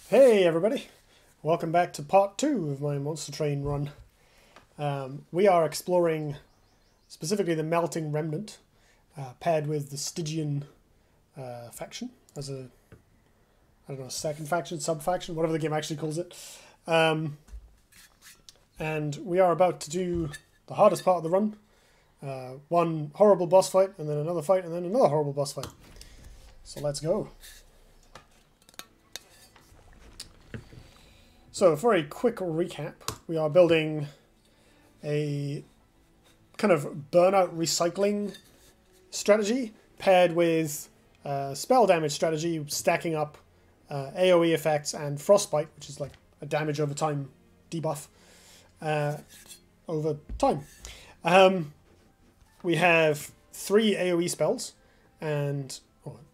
Hey everybody, welcome back to part 2 of my Monster Train run. We are exploring specifically the Melting Remnant, paired with the Stygian faction as a, I don't know, second faction, sub-faction, whatever the game actually calls it. And we are about to do the hardest part of the run. One horrible boss fight, and then another fight, and then another horrible boss fight. So let's go. So for a quick recap, we are building a kind of burnout recycling strategy paired with spell damage strategy, stacking up AoE effects and frostbite, which is like a damage over time debuff over time. We have 3 AoE spells, and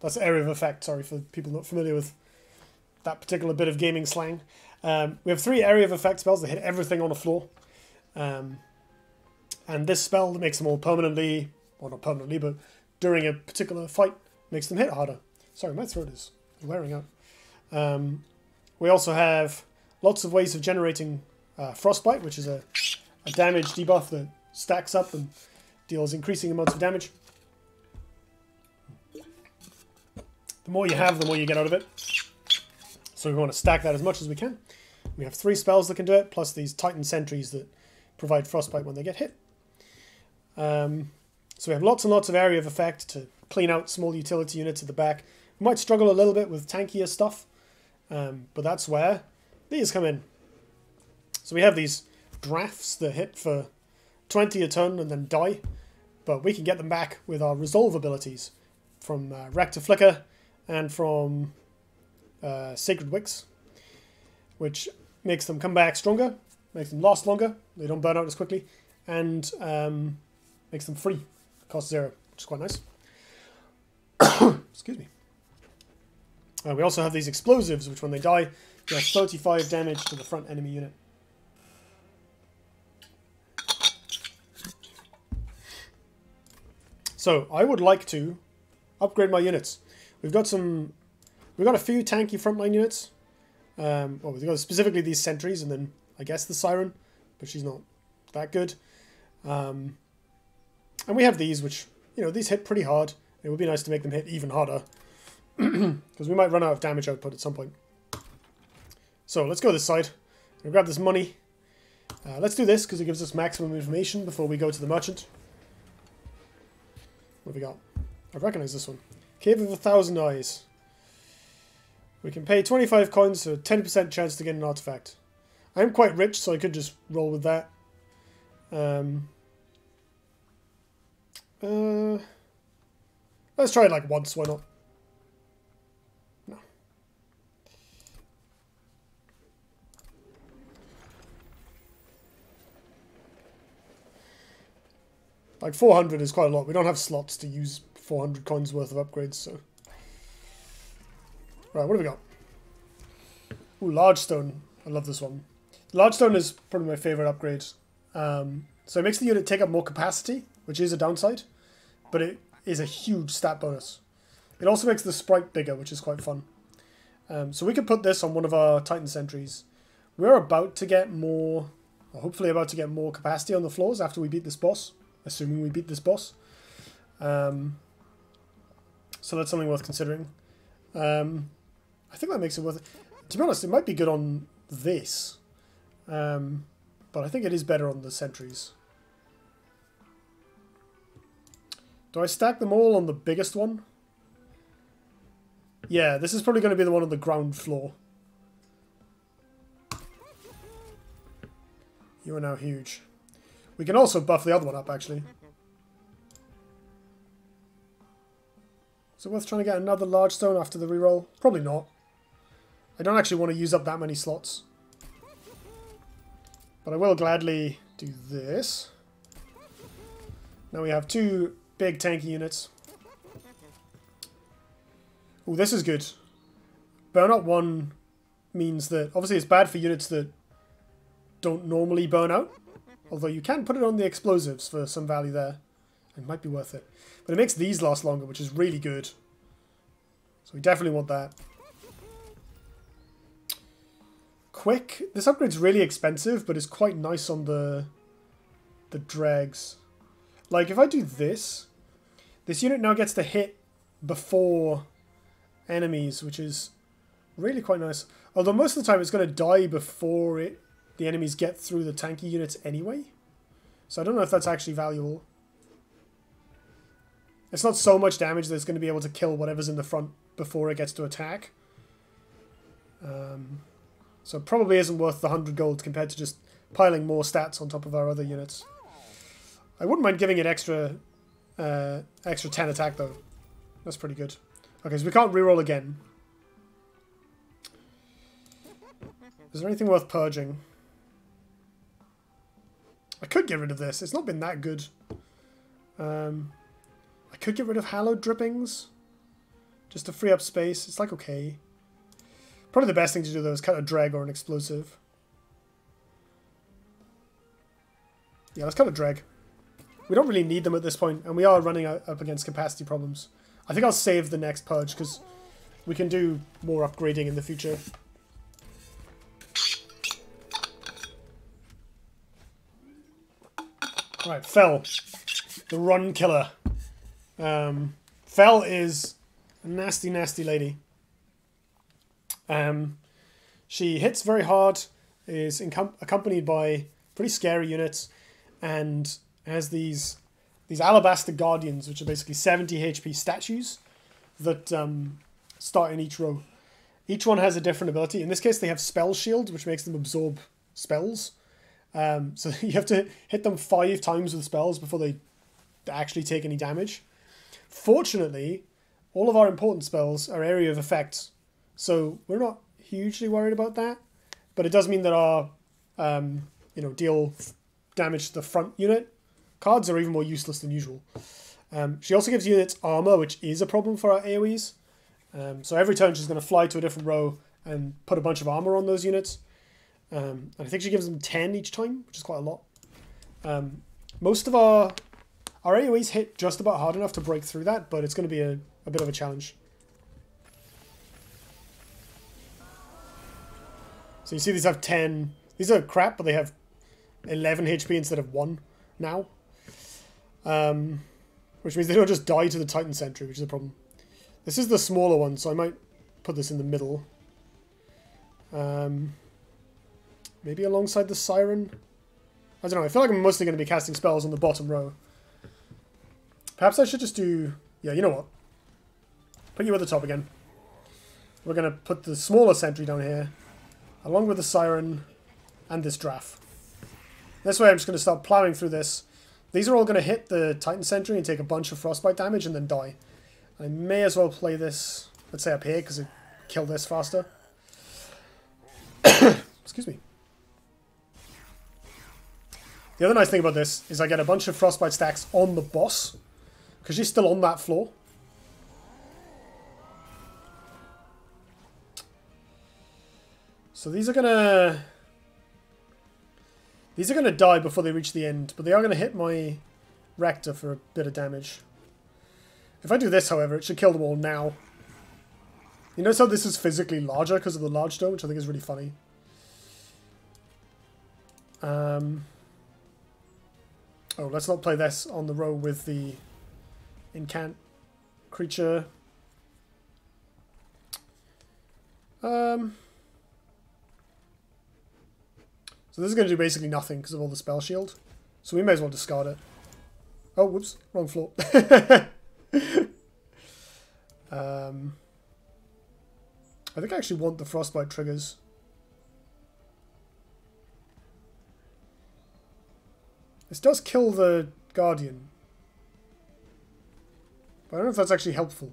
that's area of effect, sorry for people not familiar with that particular bit of gaming slang. We have 3 area of effect spells that hit everything on the floor. And this spell makes them all permanently, well not permanently, but during a particular fight, makes them hit harder. Sorry, my throat is wearing out. We also have lots of ways of generating frostbite, which is a damage debuff that stacks up and deals increasing amounts of damage. The more you have, the more you get out of it. So we want to stack that as much as we can. We have 3 spells that can do it, plus these Titan sentries that provide frostbite when they get hit. So we have lots and lots of area of effect to clean out small utility units at the back. We might struggle a little bit with tankier stuff, but that's where these come in. So we have these drafts that hit for 20 a turn and then die, but we can get them back with our resolve abilities from Wreck to Flicker and from Sacred Wicks, which makes them come back stronger, makes them last longer, they don't burn out as quickly, and makes them free, cost 0, which is quite nice. Excuse me. We also have these explosives, which when they die, they have 35 damage to the front enemy unit. So I would like to upgrade my units. We've got a few tanky frontline units. Well, we've got specifically these sentries, and then I guess the Siren, but she's not that good. And we have these, which, you know, these hit pretty hard. It would be nice to make them hit even harder, because we might run out of damage output at some point. So let's go this side. We'll grab this money. Let's do this, because it gives us maximum information before we go to the merchant. What have we got? I recognize this one. Cave of 1,000 Eyes. We can pay 25 coins for a 10% chance to get an artifact. I'm quite rich, so I could just roll with that. Let's try it like once, why not? No. Like 400 is quite a lot. We don't have slots to use 400 coins worth of upgrades, so... Right, what do we got? Ooh, Large Stone. I love this one. Large Stone is probably my favourite upgrade. So it makes the unit take up more capacity, which is a downside, but it is a huge stat bonus. It also makes the sprite bigger, which is quite fun. So we could put this on one of our Titan sentries. We're about to get more, or hopefully about to get more capacity on the floors after we beat this boss, assuming we beat this boss. So that's something worth considering. I think that makes it worth it. To be honest, it might be good on this. But I think it is better on the sentries. Do I stack them all on the biggest one? Yeah, this is probably going to be the one on the ground floor. You are now huge. We can also buff the other one up, actually. Is it worth trying to get another Large Stone after the reroll? Probably not. I don't actually want to use up that many slots. But I will gladly do this. Now we have 2 big tanky units. Oh, this is good. Burnout 1 means that... Obviously it's bad for units that don't normally burn out. Although you can put it on the explosives for some value there. It might be worth it. But it makes these last longer, which is really good. So we definitely want that. quick. This upgrade's really expensive, but it's quite nice on the dregs. Like, if I do this, this unit now gets to hit before enemies, which is really quite nice. Although most of the time it's going to die before the enemies get through the tanky units anyway. So I don't know if that's actually valuable. It's not so much damage that it's going to be able to kill whatever's in the front before it gets to attack. So it probably isn't worth the 100 gold compared to just piling more stats on top of our other units. I wouldn't mind giving it extra 10 attack though. That's pretty good. Okay, so we can't reroll again. Is there anything worth purging? I could get rid of this. It's not been that good. I could get rid of hallowed drippings. Just to free up space. It's like okay. Probably the best thing to do though is cut a dreg or an explosive. Yeah, let's cut a dreg. We don't really need them at this point, and we are running up against capacity problems. I think I'll save the next purge because we can do more upgrading in the future. Right, Fel. The run killer. Fel is a nasty, nasty lady. She hits very hard, is accompanied by pretty scary units, and has these alabaster guardians, which are basically 70 HP statues that start in each row. Each one has a different ability. In this case, they have spell shield, which makes them absorb spells. So you have to hit them 5 times with spells before they actually take any damage. Fortunately, all of our important spells are area of effect, so we're not hugely worried about that. But it does mean that our deal damage to the front unit cards are even more useless than usual. She also gives units armor, which is a problem for our AoEs. So every turn she's going to fly to a different row and put a bunch of armor on those units. And I think she gives them 10 each time, which is quite a lot. Most of our AoEs hit just about hard enough to break through that, but it's going to be a bit of a challenge. So you see these have 10. These are crap, but they have 11 HP instead of 1 now. Which means they don't just die to the Titan Sentry, which is a problem. This is the smaller one, so I might put this in the middle. Maybe alongside the Siren? I don't know, I feel like I'm mostly going to be casting spells on the bottom row. Perhaps I should just do... Yeah, you know what? Put you at the top again. We're going to put the smaller sentry down here, along with the Siren and this Draff. This way I'm just going to start plowing through this. These are all going to hit the Titan Sentry and take a bunch of frostbite damage and then die. I may as well play this, let's say up here, because it kill this faster. Excuse me. The other nice thing about this is I get a bunch of frostbite stacks on the boss, because she's still on that floor. So these are gonna die before they reach the end, but they are gonna hit my Rector for a bit of damage. If I do this, however, it should kill them all now. You notice how this is physically larger because of the large stone, which I think is really funny. Oh, let's not play this on the row with the incant creature. So this is going to do basically nothing because of all the spell shield. So we may as well discard it. Oh, whoops. Wrong floor. I think I actually want the frostbite triggers. This does kill the Guardian. But I don't know if that's actually helpful.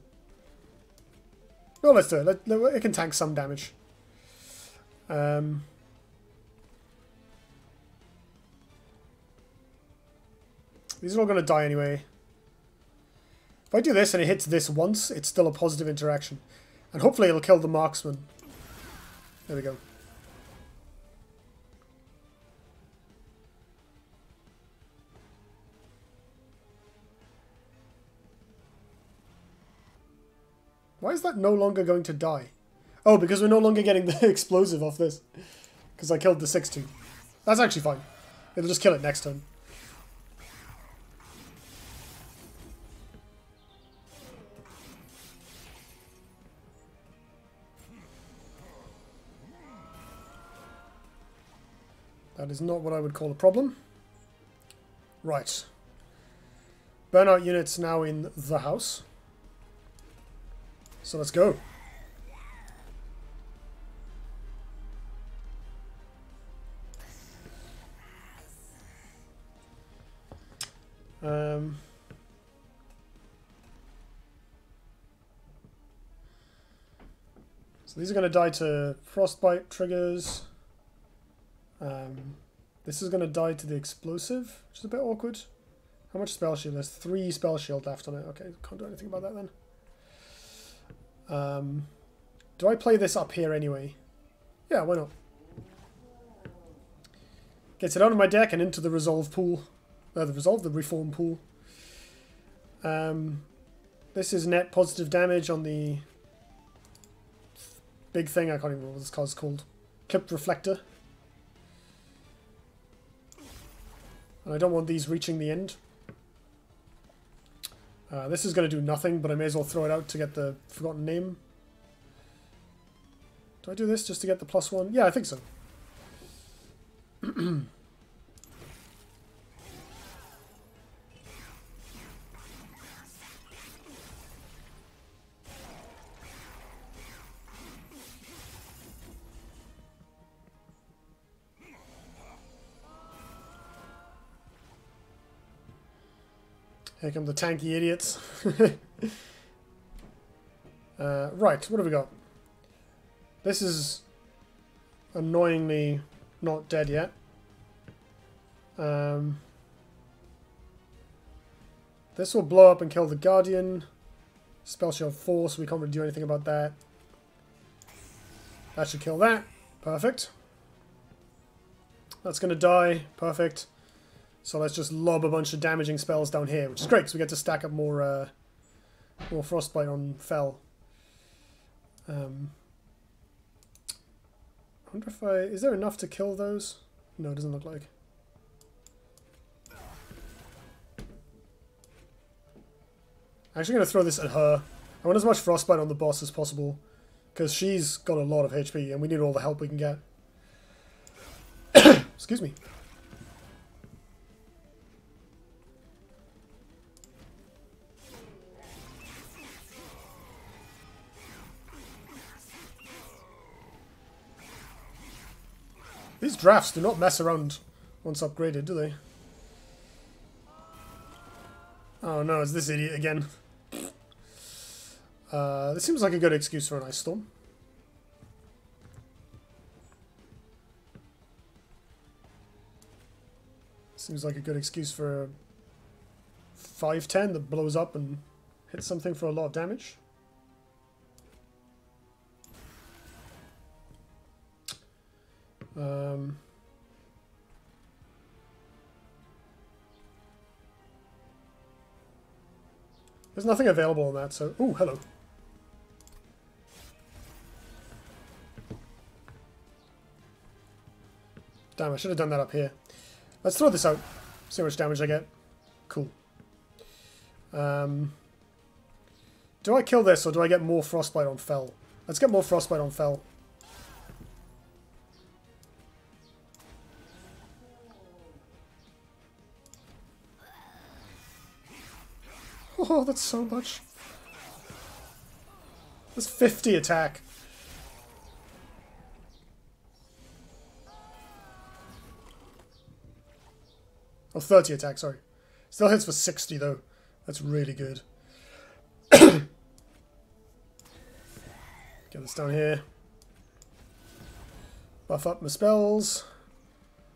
No, let's do it. It can tank some damage. These are all going to die anyway. If I do this and it hits this once, it's still a positive interaction. And hopefully it'll kill the marksman. There we go. Why is that no longer going to die? Oh, because we're no longer getting the explosive off this. Because I killed the 6-2. That's actually fine. It'll just kill it next turn. That is not what I would call a problem. Right. Burnout units now in the house. So let's go. So these are going to die to frostbite triggers. This is going to die to the explosive, which is a bit awkward. How much spell shield? There's 3 spell shield left on it. Okay, can't do anything about that then. Do I play this up here anyway? Yeah, why not? Gets it out of my deck and into the resolve pool. The reform pool. This is net positive damage on the big thing. I can't even remember what this card's called. Clipped Reflector. And I don't want these reaching the end. This is going to do nothing, but I may as well throw it out to get the Forgotten Name. Do I do this just to get the +1? Yeah, I think so. Here come the tanky idiots. Right, what have we got? This is annoyingly not dead yet. This will blow up and kill the Guardian. Spell shield 4, so we can't really do anything about that. That should kill that. Perfect. That's going to die. Perfect. So let's just lob a bunch of damaging spells down here, which is great because we get to stack up more frostbite on Fel. I wonder if is there enough to kill those? No, it doesn't look like. I'm actually going to throw this at her. I want as much frostbite on the boss as possible because she's got a lot of HP and we need all the help we can get. Excuse me. These drafts do not mess around once upgraded, do they? Oh no, it's this idiot again. This seems like a good excuse for an ice storm. Seems like a good excuse for a 5/10 that blows up and hits something for a lot of damage. There's nothing available on that, so... Ooh, hello. Damn, I should have done that up here. Let's throw this out. See how much damage I get. Cool. Do I kill this, or do I get more frostbite on Fel? Let's get more frostbite on Fel. Oh, that's so much. That's 50 attack. Oh, 30 attack, sorry. Still hits for 60, though. That's really good. Get this down here. Buff up my spells.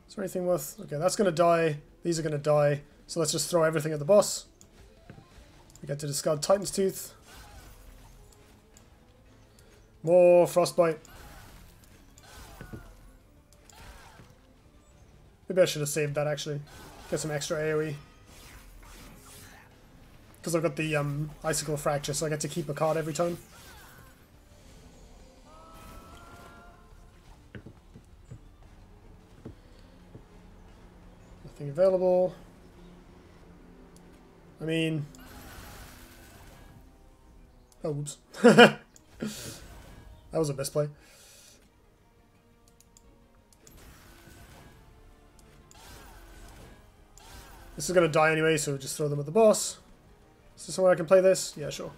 Is there anything worth... Okay, that's going to die. These are going to die. So let's just throw everything at the boss. We get to discard Titan's Tooth. More Frostbite. Maybe I should have saved that, actually. Get some extra AoE. Because I've got the Icicle Fracture, so I get to keep a card every turn. Nothing available. I mean... Oh, whoops. That was a misplay. This is going to die anyway, so just throw them at the boss. Is there somewhere I can play this? Yeah, sure.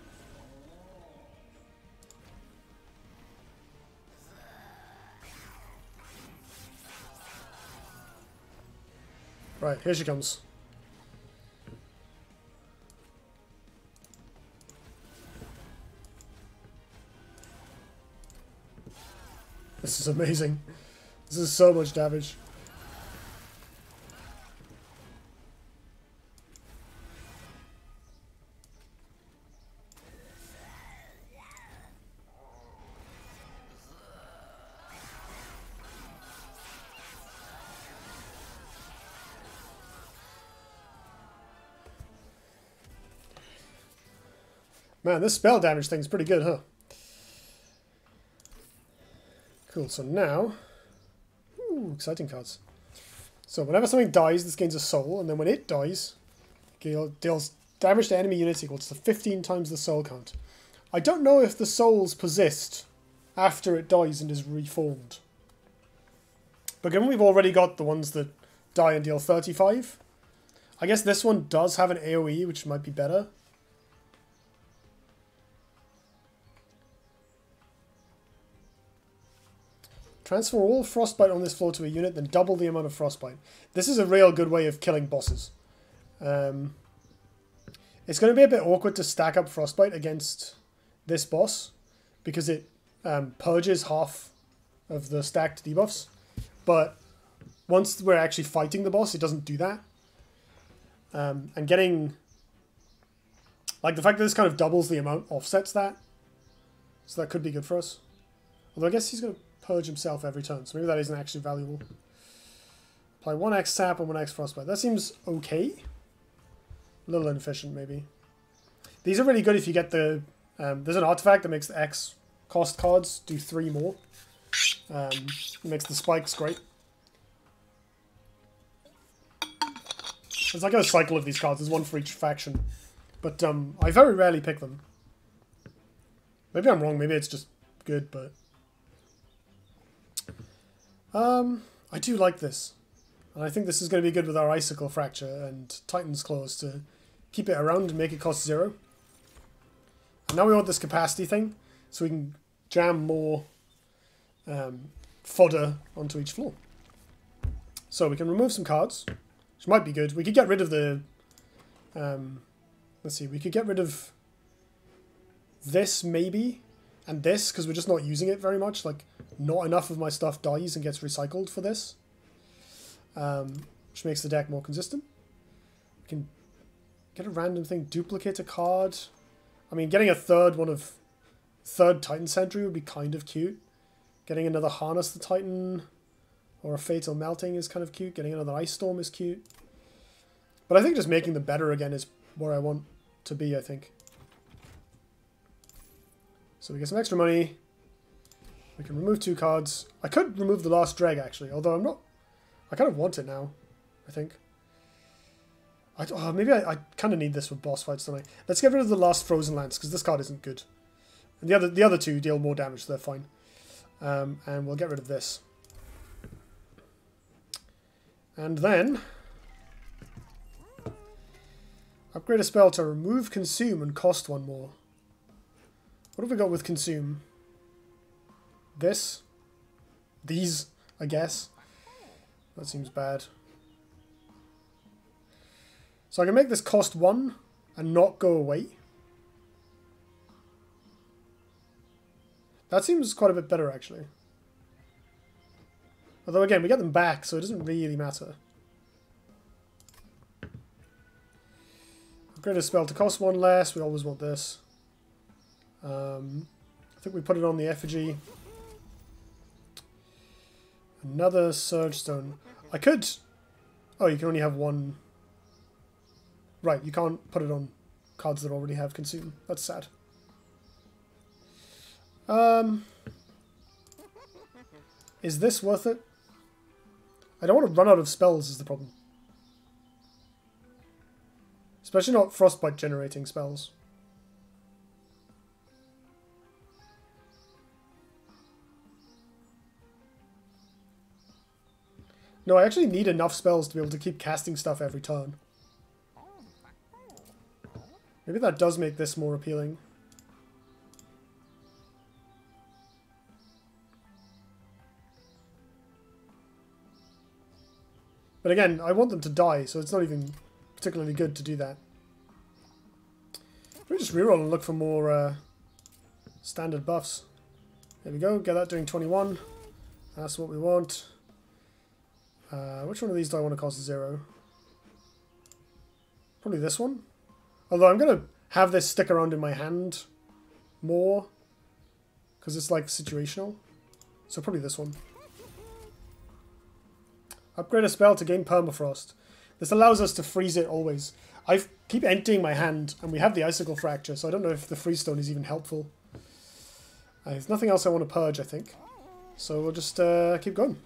Right, here she comes. This is amazing. This is so much damage. Man, this spell damage thing's pretty good, huh? Cool, so now... Ooh, exciting cards. So whenever something dies, this gains a soul, and then when it dies, it deals damage to enemy units equal to 15 times the soul count. I don't know if the souls persist after it dies and is reformed. But given we've already got the ones that die and deal 35, I guess this one does have an AoE, which might be better. Transfer all frostbite on this floor to a unit, then double the amount of frostbite. This is a real good way of killing bosses. It's going to be a bit awkward to stack up frostbite against this boss, because it purges half of the stacked debuffs. But once we're actually fighting the boss, it doesn't do that. And getting... Like, the fact that this kind of doubles the amount offsets that. So that could be good for us. Although I guess he's going to purge himself every turn, so maybe that isn't actually valuable. Apply 1x sap and 1x frostbite. That seems okay. A little inefficient, maybe. These are really good if you get the... there's an artifact that makes the X cost cards do 3 more. It makes the spikes great. It's like a cycle of these cards. There's one for each faction. But I very rarely pick them. Maybe I'm wrong. Maybe it's just good, but... I do like this. And I think this is going to be good with our Icicle Fracture and Titan's Claws to keep it around and make it cost 0. And now we want this capacity thing, so we can jam more fodder onto each floor. So we can remove some cards, which might be good. We could get rid of the... let's see, we could get rid of this, maybe, and this, because we're just not using it very much. Like, not enough of my stuff dies and gets recycled for this. Which makes the deck more consistent. We can get a random thing, duplicate a card. I mean, getting a third Titan Sentry would be kind of cute. Getting another Harness the Titan or a Fatal Melting is kind of cute. Getting another Ice Storm is cute. But I think just making them better again is where I want to be, I think. So we get some extra money. We can remove 2 cards. I could remove the last Dreg, actually, although I'm not... I kind of want it now, I think. Maybe I kind of need this for boss fights, don't I? Let's get rid of the last Frozen Lance, because this card isn't good. And the other 2 deal more damage, so they're fine. And we'll get rid of this. And then... upgrade a spell to remove Consume and cost 1 more. What have we got with Consume? This? These, I guess. That seems bad. So I can make this cost 1 and not go away. That seems quite a bit better, actually. Although, again, we get them back, so it doesn't really matter. Upgrade a spell to cost 1 less. We always want this. I think we put it on the effigy. Another Surge Stone. I could... Oh, you can only have 1... Right, you can't put it on cards that already have Consume. That's sad. Is this worth it? I don't want to run out of spells is the problem. Especially not frostbite generating spells. No, I actually need enough spells to be able to keep casting stuff every turn. Maybe that does make this more appealing. But again, I want them to die, so it's not even particularly good to do that. We just reroll and look for more standard buffs. There we go, get that doing 21. That's what we want. Which one of these do I want to cost 0? Probably this one. Although I'm going to have this stick around in my hand more, because it's like situational. So probably this one. Upgrade a spell to gain permafrost. This allows us to freeze it always. I keep emptying my hand, and we have the icicle fracture, so I don't know if the freeze stone is even helpful. There's nothing else I want to purge, I think. So we'll just keep going.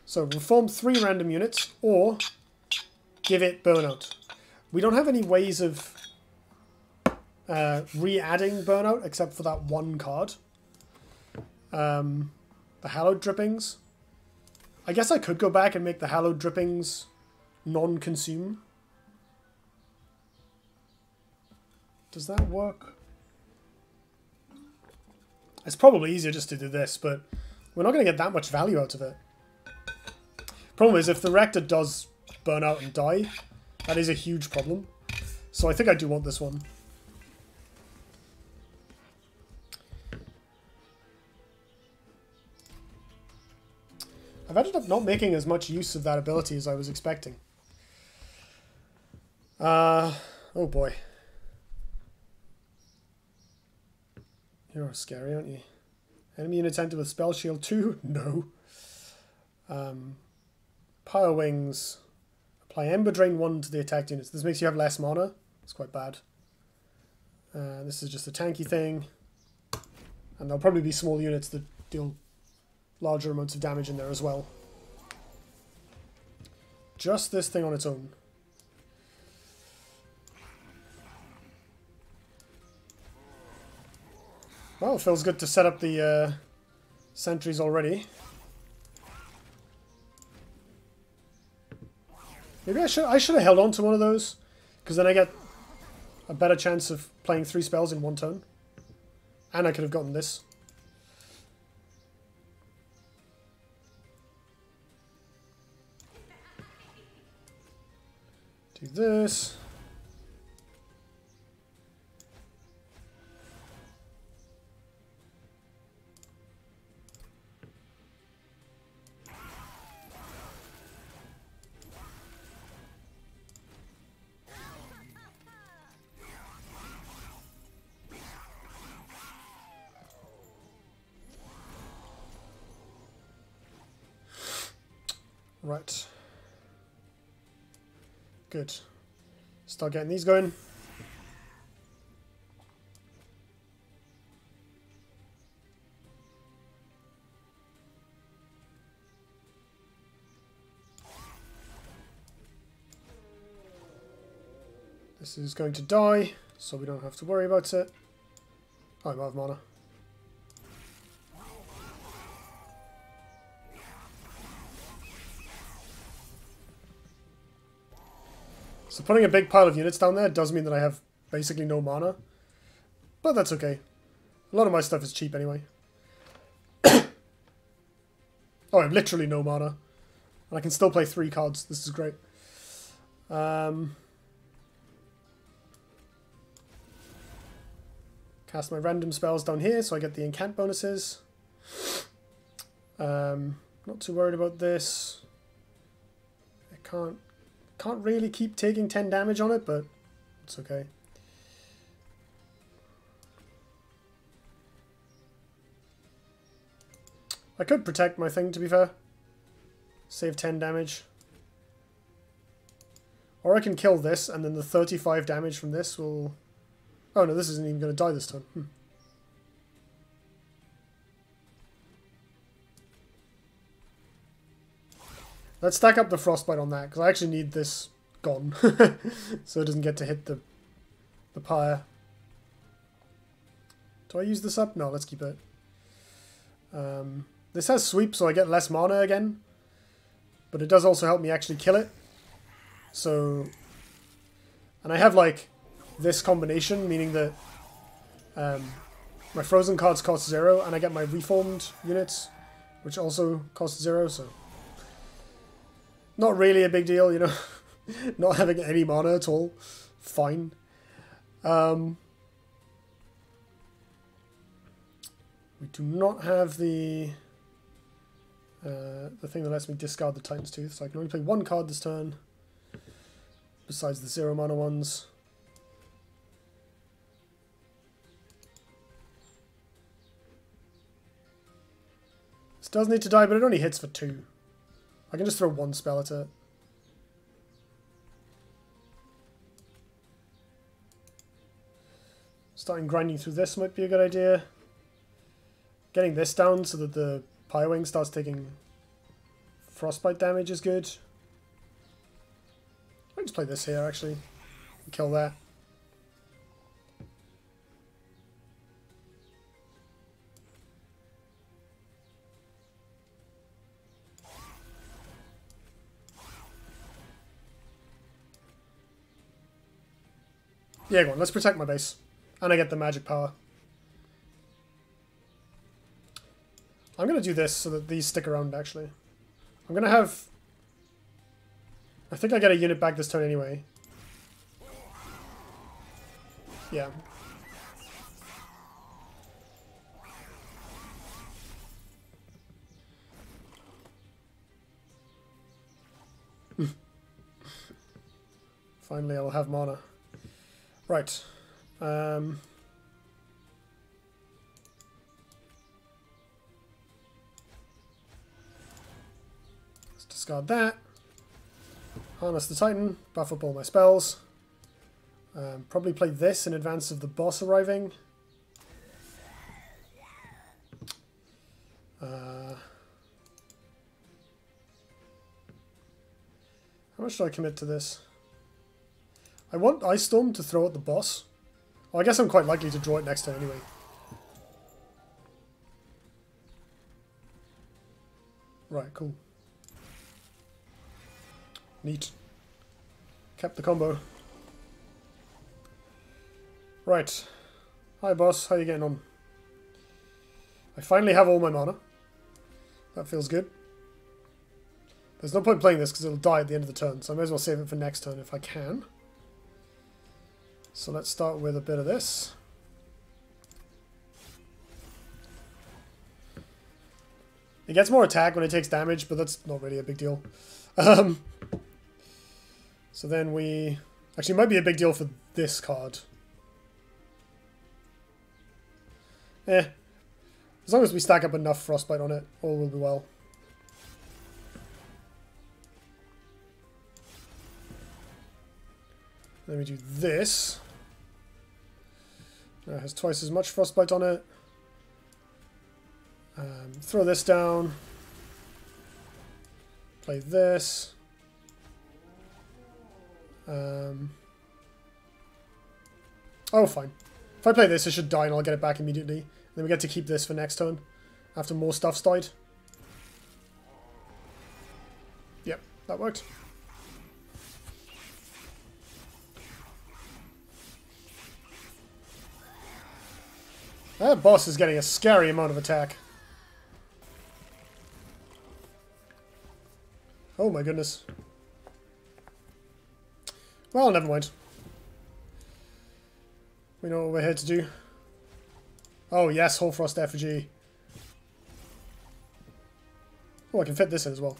So we'll form 3 random units, or give it burnout. We don't have any ways of re-adding burnout, except for that one card. The hallowed drippings. I guess I could go back and make the hallowed drippings non-consume. Does that work? It's probably easier just to do this, but we're not going to get that much value out of it. Problem is, if the Rector does burn out and die, that is a huge problem. So I think I do want this one. I've ended up not making as much use of that ability as I was expecting. Oh boy. You're scary, aren't you? Enemy units enter with spell shield 2? No. Power Wings. Apply Ember Drain 1 to the attacked units. This makes you have less mana. It's quite bad. This is just a tanky thing. And there'll probably be small units that deal larger amounts of damage in there as well. Just this thing on its own. Well, it feels good to set up the sentries already. Maybe I should have held on to one of those, because then I get a better chance of playing 3 spells in one turn. And I could have gotten this. Do this. Right. Good. Start getting these going. This is going to die, so we don't have to worry about it. Oh, I'm out of mana. So putting a big pile of units down there does mean that I have basically no mana. But that's okay. A lot of my stuff is cheap anyway. Oh, I have literally no mana. And I can still play 3 cards. This is great. Cast my random spells down here so I get the incant bonuses. Not too worried about this. I can't really keep taking 10 damage on it, but it's okay. I could protect my thing, to be fair. Save 10 damage. Or I can kill this, and then the 35 damage from this will... Oh no, this isn't even going to die this time. Let's stack up the frostbite on that, because I actually need this gone. So it doesn't get to hit the pyre. Do I use this up? No, let's keep it. This has sweep, so I get less mana again. But it does also help me actually kill it. So... And I have, like, this combination, meaning that my frozen cards cost 0, and I get my reformed units, which also cost 0, so... Not really a big deal, you know. Not having any mana at all. Fine. We do not have the thing that lets me discard the Titan's Tooth, so I can only play one card this turn, besides the 0 mana ones. This does need to die, but it only hits for 2. I can just throw one spell at it. Starting grinding through this might be a good idea. Getting this down so that the Pirewing starts taking frostbite damage is good. I can just play this here, actually. Kill that. Yeah, go on. Let's protect my base. And I get the magic power. I'm going to do this so that these stick around, actually. I'm going to have... I think I get a unit back this turn anyway. Yeah. Finally, I'll have mana. Right. Let's discard that. Harness the Titan. Buff up all my spells. Probably play this in advance of the boss arriving. How much should I commit to this? I want Ice Storm to throw at the boss. Well, I guess I'm quite likely to draw it next turn anyway. Right, cool. Neat. Kept the combo. Right. Hi boss, how you getting on? I finally have all my mana. That feels good. There's no point playing this because it'll die at the end of the turn, so I may as well save it for next turn if I can. So let's start with a bit of this. It gets more attack when it takes damage, but that's not really a big deal. So then we... Actually, it might be a big deal for this card. As long as we stack up enough Frostbite on it, all will be well. Then we do this. It has twice as much Frostbite on it. Throw this down. Play this. Oh, fine. If I play this, it should die and I'll get it back immediately. Then we get to keep this for next turn, after more stuff's died. Yep, that worked. That boss is getting a scary amount of attack. Oh my goodness. Well, never mind. We know what we're here to do. Oh yes, Hoarfrost Effigy. Oh, I can fit this in as well.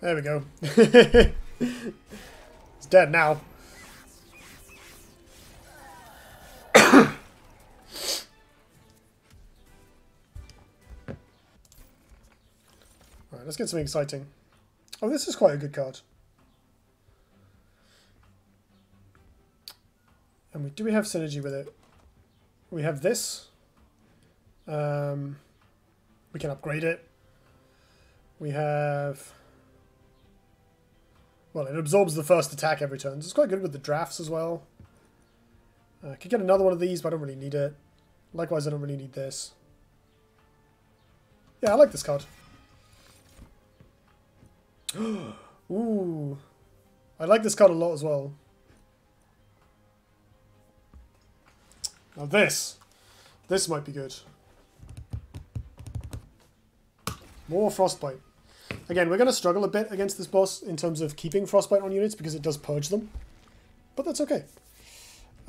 There we go. It's dead now. Alright, let's get something exciting. Oh, this is quite a good card. And do we have synergy with it? We have this. We can upgrade it. We have... Well, it absorbs the first attack every turn. So it's quite good with the drafts as well. I could get another one of these, but I don't really need it. Likewise, I don't really need this. Yeah, I like this card. Ooh. I like this card a lot as well. Now this might be good. More Frostbite. Again, we're going to struggle a bit against this boss in terms of keeping Frostbite on units because it does purge them. But that's okay.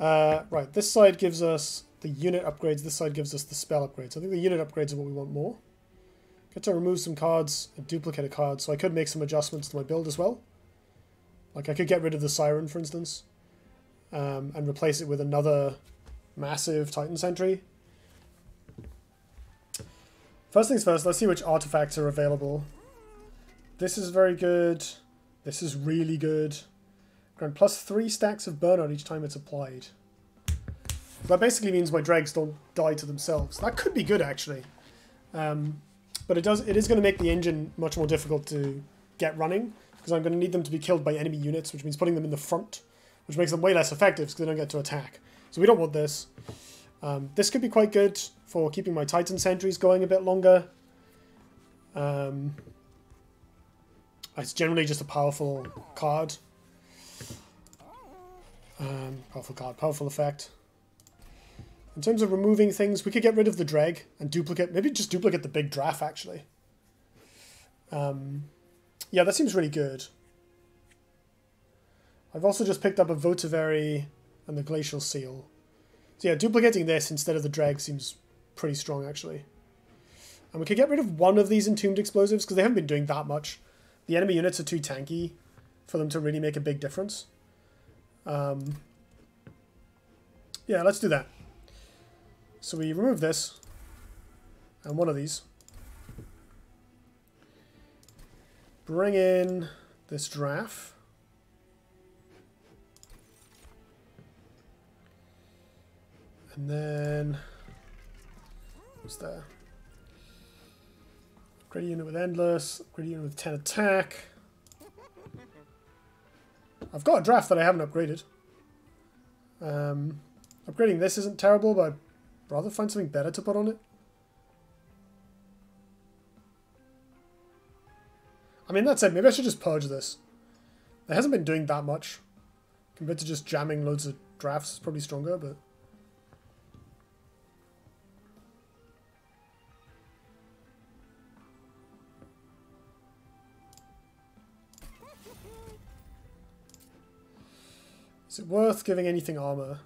Right, this side gives us the unit upgrades, this side gives us the spell upgrades. I think the unit upgrades are what we want more. Get to remove some cards and duplicate a card, so I could make some adjustments to my build as well. Like I could get rid of the Siren, for instance, and replace it with another massive Titan Sentry. First things first, let's see which artifacts are available. This is very good. This is really good. Grant plus 3 stacks of burnout each time it's applied. That basically means my dregs don't die to themselves. That could be good, actually. But it is going to make the engine much more difficult to get running, because I'm going to need them to be killed by enemy units, which means putting them in the front, which makes them way less effective because they don't get to attack. So we don't want this. This could be quite good for keeping my Titan sentries going a bit longer. It's generally just a powerful card. Powerful effect. In terms of removing things, we could get rid of the dreg and duplicate, maybe just duplicate the big draft, actually. Yeah, that seems really good. I've also just picked up a Votivary and the Glacial Seal. So yeah, duplicating this instead of the dreg seems pretty strong, actually. And we could get rid of one of these Entombed Explosives, because they haven't been doing that much. The enemy units are too tanky for them to really make a big difference. Yeah, let's do that. So we remove this, and one of these. Bring in this draft. And then, what's there? Upgrade unit with Endless, upgrade unit with 10 attack. I've got a draft that I haven't upgraded. Upgrading this isn't terrible, but I'd rather find something better to put on it. I mean, that said, maybe I should just purge this. It hasn't been doing that much. Compared to just jamming loads of drafts, it's probably stronger, but... Is it worth giving anything armor?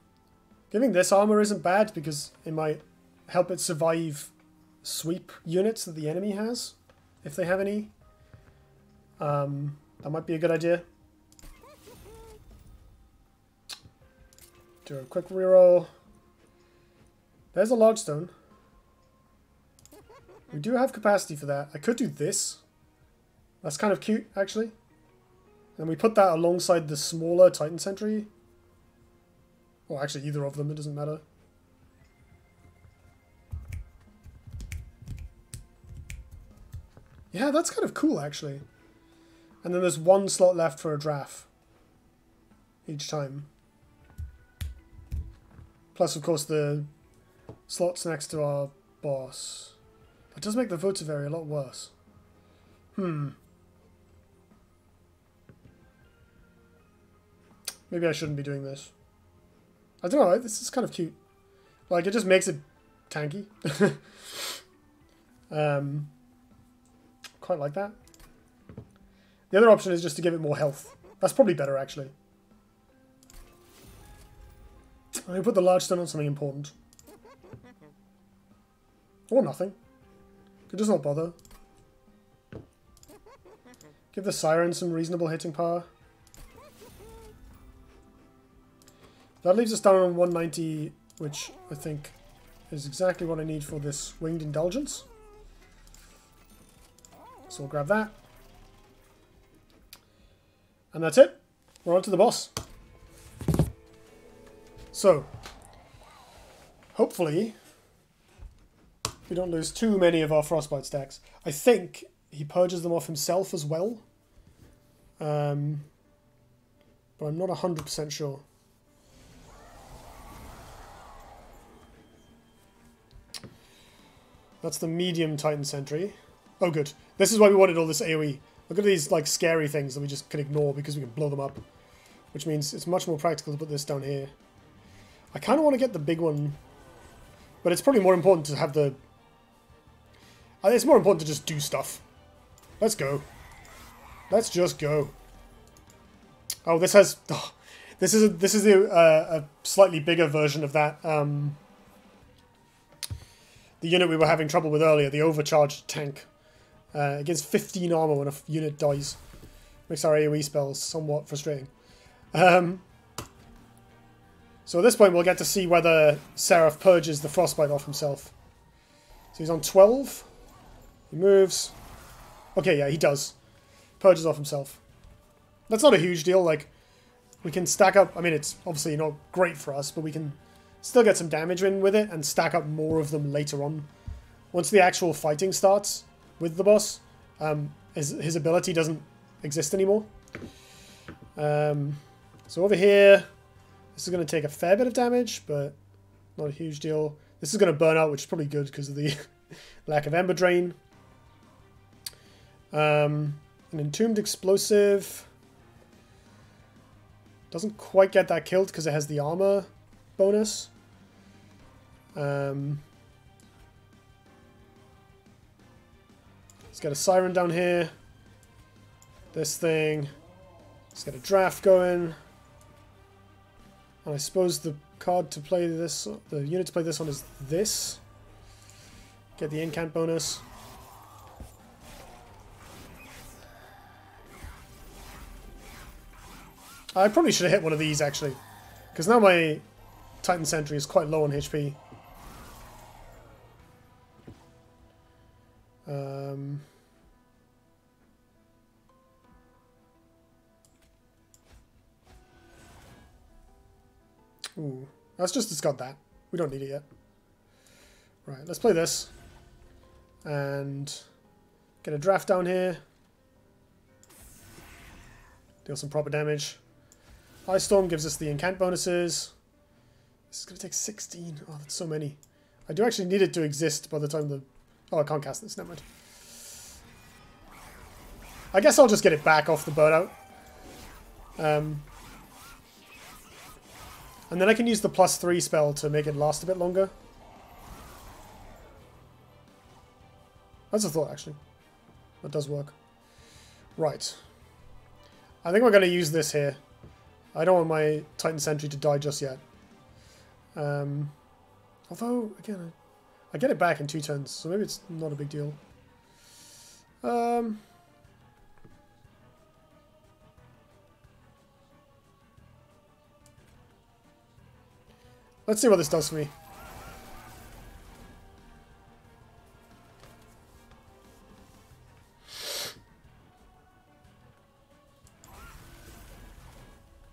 Giving this armor isn't bad because it might help it survive sweep units that the enemy has, if they have any. That might be a good idea. Do a quick reroll. There's a large stone. We do have capacity for that. I could do this. That's kind of cute, actually. And we put that alongside the smaller Titan Sentry. Well, actually, either of them, it doesn't matter. Yeah, that's kind of cool, actually. And then there's one slot left for a draft each time. Plus, of course, the slots next to our boss. That does make the Votivary a lot worse. Maybe I shouldn't be doing this. I don't know, this is kind of cute. Like, it just makes it tanky. Quite like that. The other option is just to give it more health. That's probably better, actually. I'm going to put the large stone on something important. Or nothing. Could just not bother. Give the Siren some reasonable hitting power. That leaves us down on 190, which I think is exactly what I need for this Winged Indulgence. So we'll grab that. And that's it. We're on to the boss. So, hopefully we don't lose too many of our Frostbite stacks. I think he purges them off himself as well. But I'm not 100% sure. That's the medium Titan Sentry. Oh, good. This is why we wanted all this AoE. Look at these like scary things that we just can ignore because we can blow them up. Which means it's much more practical to put this down here. I kind of want to get the big one. But it's probably more important to have the... It's more important to just do stuff. Let's go. Let's just go. Oh, this has... Oh, this is a slightly bigger version of that. The unit we were having trouble with earlier, the overcharged tank. It gives 15 armor when a unit dies. Makes our AoE spells somewhat frustrating. So at this point we'll get to see whether Seraph purges the Frostbite off himself. So he's on 12. He moves. Okay, yeah, he does. Purges off himself. That's not a huge deal. Like, we can stack up... I mean, it's obviously not great for us, but we can still get some damage in with it and stack up more of them later on. Once the actual fighting starts with the boss, his ability doesn't exist anymore. So over here, this is going to take a fair bit of damage, but not a huge deal. This is going to burn out, which is probably good because of the lack of Ember Drain. An Entombed Explosive doesn't quite get that killed because it has the armor bonus. Let's get a Siren down here. This thing. Let's get a draft going. And I suppose the card to play this, the unit to play this on is this. Get the incant bonus. I probably should have hit one of these actually, because now my Titan Sentry is quite low on HP. Ooh, let's just discard that. We don't need it yet. Right, let's play this. And get a draft down here. Deal some proper damage. Ice Storm gives us the incant bonuses. This is going to take 16. Oh, that's so many. I do actually need it to exist by the time the... Oh, I can't cast this. Never mind. I guess I'll just get it back off the bird out. And then I can use the +3 spell to make it last a bit longer. That's a thought, actually. That does work. Right. I think we're going to use this here. I don't want my Titan Sentry to die just yet. Although, again, I get it back in 2 turns, so maybe it's not a big deal. Let's see what this does for me.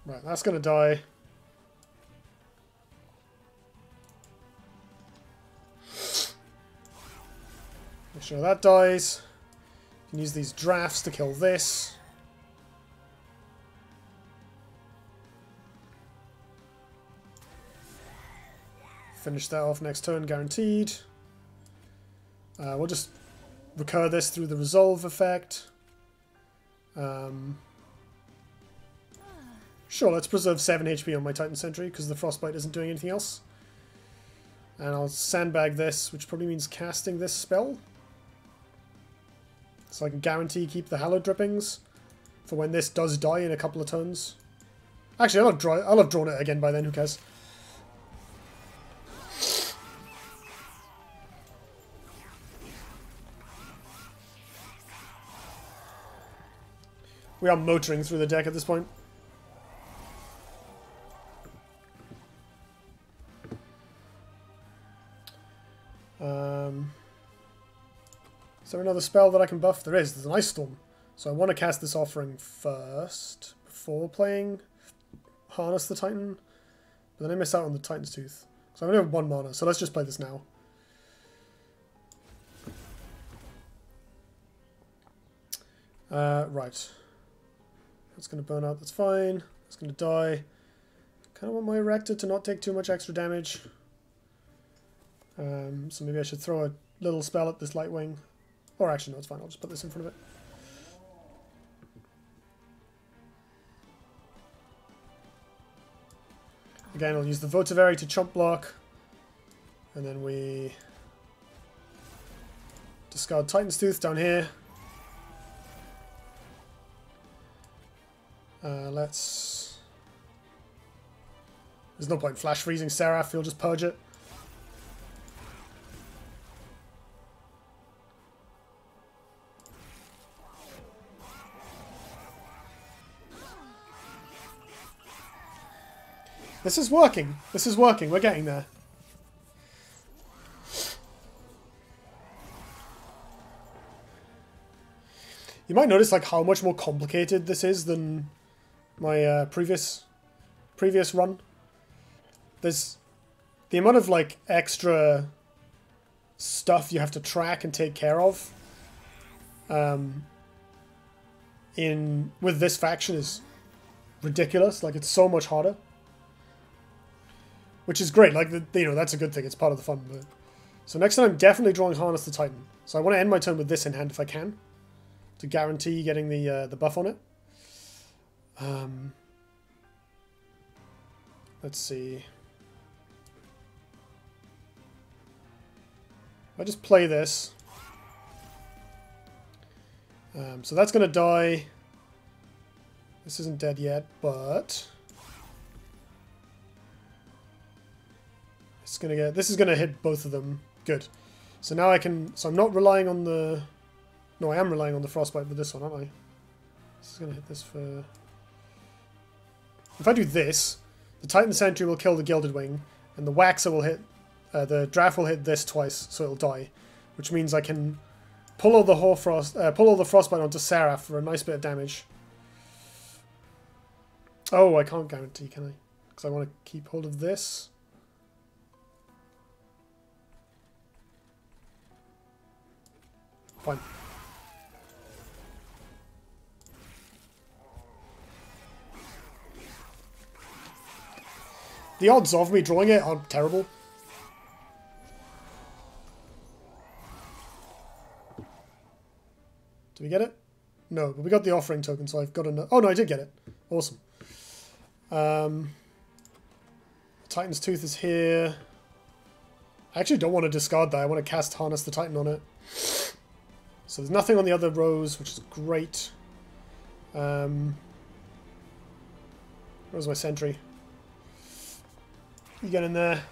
Right, that's going to die. Make sure that dies. You can use these drafts to kill this. Finish that off next turn, guaranteed. We'll just recur this through the resolve effect. Sure, let's preserve 7 HP on my Titan Sentry because the Frostbite isn't doing anything else. And I'll sandbag this, which probably means casting this spell. So I can guarantee keep the Hallowed Drippings for when this does die in a couple of turns. Actually, I'll have drawn it again by then, who cares? We are motoring through the deck at this point. Is there another spell that I can buff? There is. There's an Ice Storm. So I want to cast this offering first before playing Harness the Titan. But then I miss out on the Titan's Tooth. So I only have 1 mana, so let's just play this now. Right. That's going to burn out, that's fine. It's going to die. Kind of want my Erector to not take too much extra damage. So maybe I should throw a little spell at this Lightwing. Or actually, no, it's fine. I'll just put this in front of it. Again, I'll use the Votivary to chump block. And then we discard Titan's Tooth down here. Let's... There's no point flash freezing Seraph, you'll just purge it. This is working. This is working. We're getting there. You might notice like how much more complicated this is than my previous run. There's the amount of like extra stuff you have to track and take care of with this faction is ridiculous. Like it's so much harder. Which is great, like, that's a good thing, it's part of the fun. But... So next time I'm definitely drawing Harness the Titan. So I want to end my turn with this in hand if I can. To guarantee getting the buff on it. Let's see. If I just play this. So that's going to die. This isn't dead yet, but... This is gonna hit both of them. Good. So now I can... So I'm not relying on the... No, I am relying on the Frostbite with this one, aren't I? This is gonna hit this for... If I do this, the Titan Sentry will kill the Gilded Wing, and the Waxer will hit... the Draft will hit this twice, so it'll die. Which means I can pull all the pull all the Frostbite onto Seraph for a nice bit of damage. Oh, I can't guarantee, can I? Because I want to keep hold of this. Fine. The odds of me drawing it are terrible. Did we get it? No, but we got the offering token, so I've got another... Oh, no, I did get it. Awesome. Titan's Tooth is here. I actually don't want to discard that. I want to cast Harness the Titan on it. So there's nothing on the other rows, which is great. Where's my sentry? You get in there.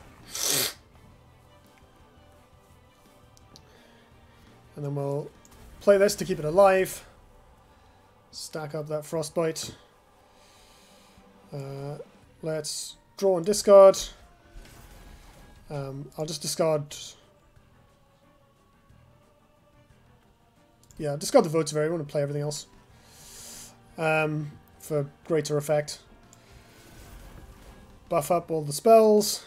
And then we'll play this to keep it alive. Stack up that Frostbite. Let's draw and discard. I'll just discard... Yeah, discard the Votivary. I want to play everything else. For greater effect. Buff up all the spells.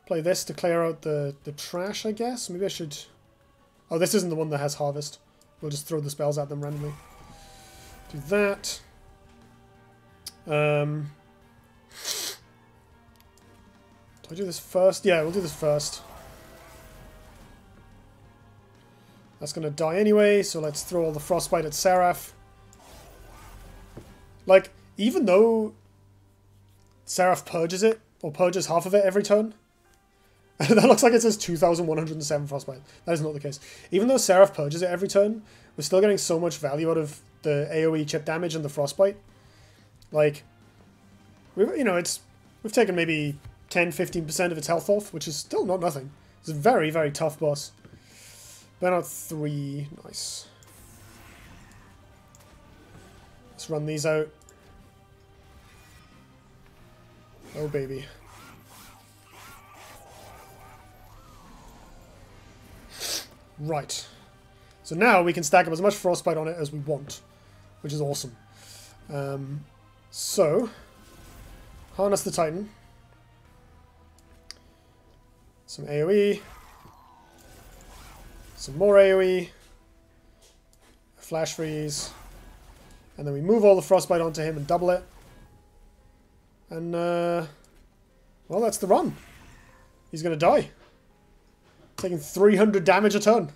Play this to clear out the trash, I guess. Maybe I should... Oh, this isn't the one that has Harvest. We'll just throw the spells at them randomly. Do that. Do I do this first? Yeah, we'll do this first. That's going to die anyway, so let's throw all the Frostbite at Seraph. Like, even though Seraph purges it, or purges half of it every turn, that looks like it says 2,107 Frostbite. That is not the case. Even though Seraph purges it every turn, we're still getting so much value out of the AoE chip damage and the Frostbite. Like, we've taken maybe 10-15% of its health off, which is still not nothing. It's a very, very tough boss. Burn out 3. Nice. Let's run these out. Oh, baby. Right. So now we can stack up as much Frostbite on it as we want, which is awesome. So, Harness the Titan. Some AoE. Some more AoE. Flash freeze. And then we move all the frostbite onto him and double it. And, well, that's the run. He's going to die. Taking 300 damage a turn.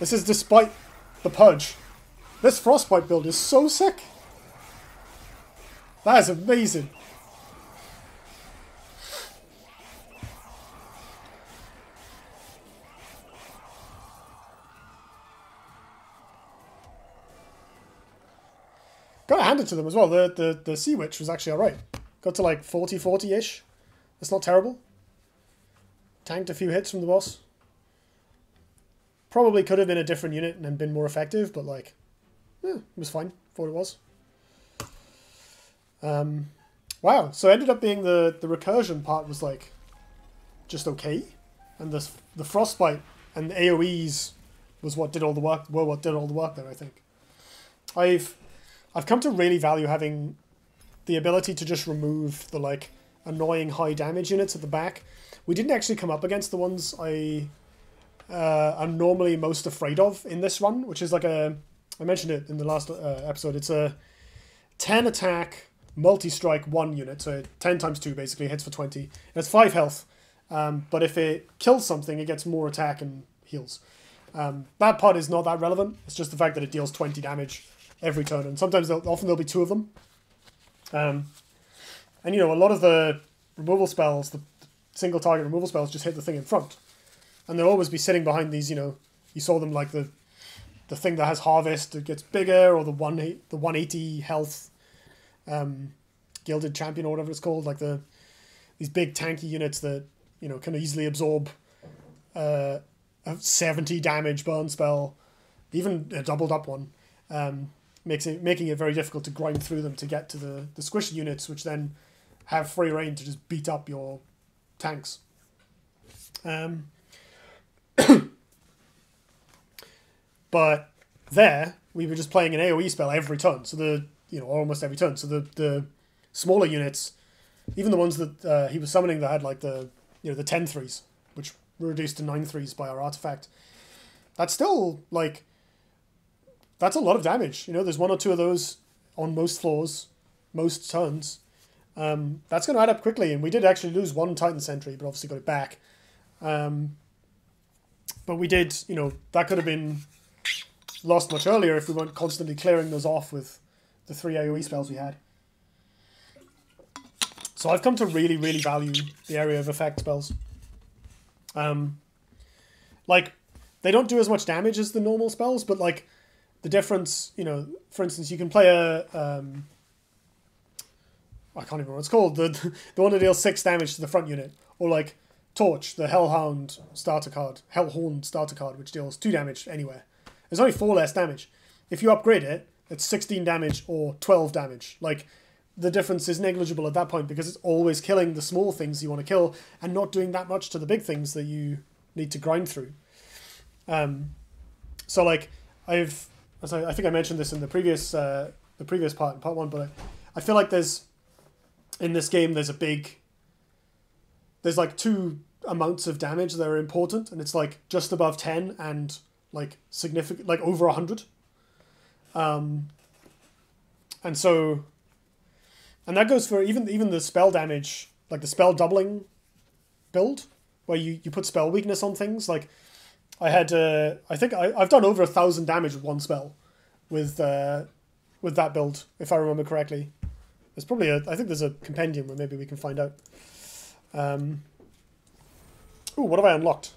This is despite the purge. This frostbite build is so sick. That is amazing. Gotta hand it to them as well. The Sea Witch was actually alright. Got to like 40-40-ish. That's not terrible. Tanked a few hits from the boss. Probably could have been a different unit and been more effective, but like, it was fine for what it was. Wow, so it ended up being the recursion part was like just okay, and the frostbite and the AoEs was what did all the work. Were what did all the work there. I think I've come to really value having the ability to just remove the like annoying high damage units at the back. We didn't actually come up against the ones I'm normally most afraid of in this run, which is like I mentioned it in the last episode. It's a 10 attack multi-strike 1 unit, so 10 times 2 basically hits for 20. And it's 5 health, but if it kills something, it gets more attack and heals. That part is not that relevant. It's just the fact that it deals 20 damage every turn, and sometimes often there'll be 2 of them. And you know, a lot of the removal spells, the single target removal spells, just hit the thing in front, and they'll always be sitting behind these. You know, you saw them like the thing that has harvest, it gets bigger, or the 180 health gilded champion or whatever it's called, like these big tanky units that, you know, can easily absorb a 70 damage burn spell, even a doubled up one, making it very difficult to grind through them to get to the squishy units, which then have free reign to just beat up your tanks. But there we were just playing an AoE spell every turn, so almost every turn. So the smaller units, even the ones that he was summoning that had like the 10 threes, which were reduced to 9 threes by our artifact, that's still like, that's a lot of damage. You know, there's 1 or 2 of those on most floors, most turns. That's going to add up quickly, and we did actually lose 1 Titan Sentry, but obviously got it back. But we did, you know, that could have been lost much earlier if we weren't constantly clearing those off with the 3 AoE spells we had. So I've come to really, really value the area of effect spells. Like, they don't do as much damage as the normal spells, but like, the difference, you know, for instance, you can play a, I can't even remember what it's called, the one that deals 6 damage to the front unit, or like Torch, the Hellhound starter card, Hellhorn starter card, which deals 2 damage anywhere. There's only 4 less damage. If you upgrade it, it's 16 damage or 12 damage. Like, the difference is negligible at that point because it's always killing the small things you want to kill and not doing that much to the big things that you need to grind through. So like, I think I mentioned this in the previous part, in part 1, but I feel like in this game there's like 2 amounts of damage that are important, and it's like just above 10 and like significant, like over 100. And that goes for even the spell damage, like the spell doubling build, where you put spell weakness on things. Like I had, I think I've done over 1,000 damage with 1 spell with that build, if I remember correctly. There's probably I think there's a compendium where maybe we can find out. Ooh, what have I unlocked?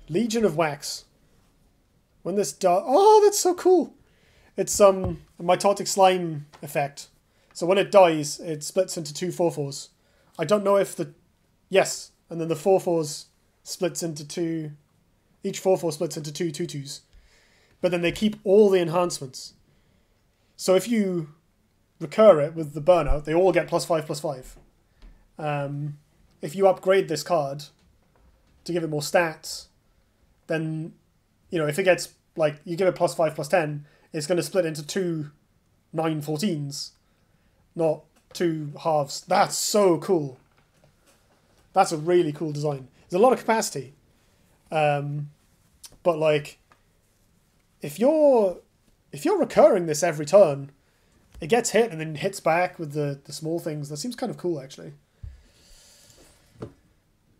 Legion of Wax. When this does, oh, that's so cool. It's a mitotic slime effect. So when it dies, it splits into 2 4/4s. I don't know if yes, and then the 4/4s splits into 2. Each 4/4 splits into 2 2/2s. But then they keep all the enhancements. So if you recur it with the burnout, they all get +5/+5. If you upgrade this card to give it more stats, then, you know, if it gets, like, you give it +5/+10, it's going to split into 2 9/14s, not 2 halves. That's so cool. That's a really cool design. There's a lot of capacity. But like, if you're recurring this every turn, it gets hit and then hits back with the small things. That seems kind of cool, actually.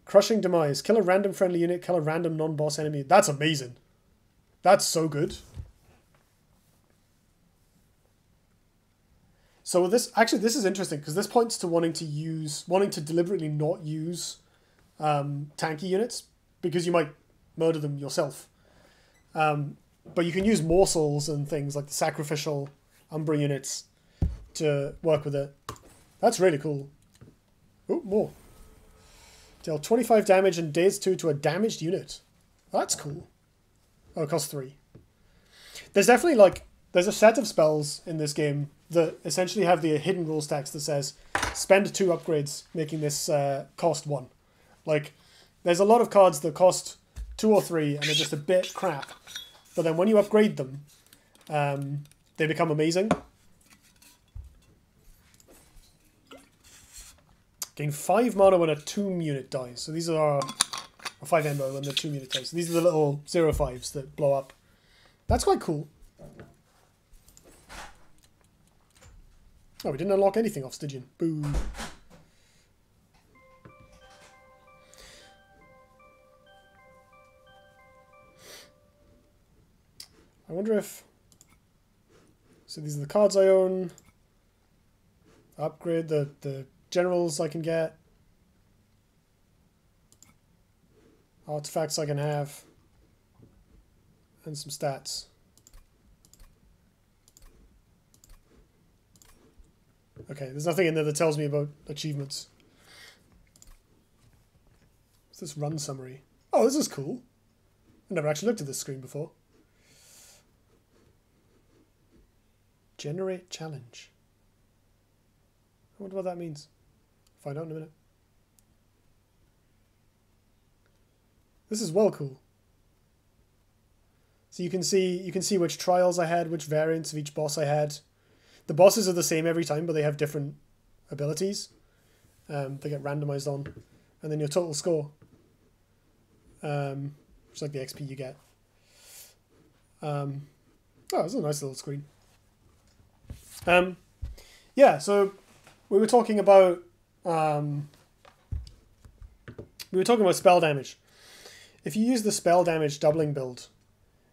Crushing Demise. Kill a random friendly unit, kill a random non-boss enemy. That's amazing. That's so good. So this is interesting because this points to wanting to deliberately not use tanky units because you might murder them yourself. But you can use morsels and things like the sacrificial Umbra units to work with it. That's really cool. Oh, more. Deal 25 damage and daze 2 to a damaged unit. That's cool. Oh, it costs 3. There's definitely like, there's a set of spells in this game that essentially have the hidden rule text that says spend 2 upgrades, making this cost 1. Like, there's a lot of cards that cost 2 or 3 and they're just a bit crap. But then when you upgrade them, they become amazing. Gain 5 mana when a tomb unit dies. So these are... Or 5 ember when the tomb unit dies. So these are the little 0/5s that blow up. That's quite cool. Oh, we didn't unlock anything off Stygian. Boo. I wonder if... So these are the cards I own. Upgrade the generals I can get. Artifacts I can have. And some stats. Okay, there's nothing in there that tells me about achievements. What's this run summary? Oh, this is cool. I've never actually looked at this screen before. Generate challenge. I wonder what that means. Find out in a minute. This is well cool. So you can see which trials I had, which variants of each boss I had. The bosses are the same every time, but they have different abilities. They get randomized on, and then your total score, which is like the XP you get. Oh, this is a nice little screen. Yeah, so we were talking about spell damage. If you use the spell damage doubling build,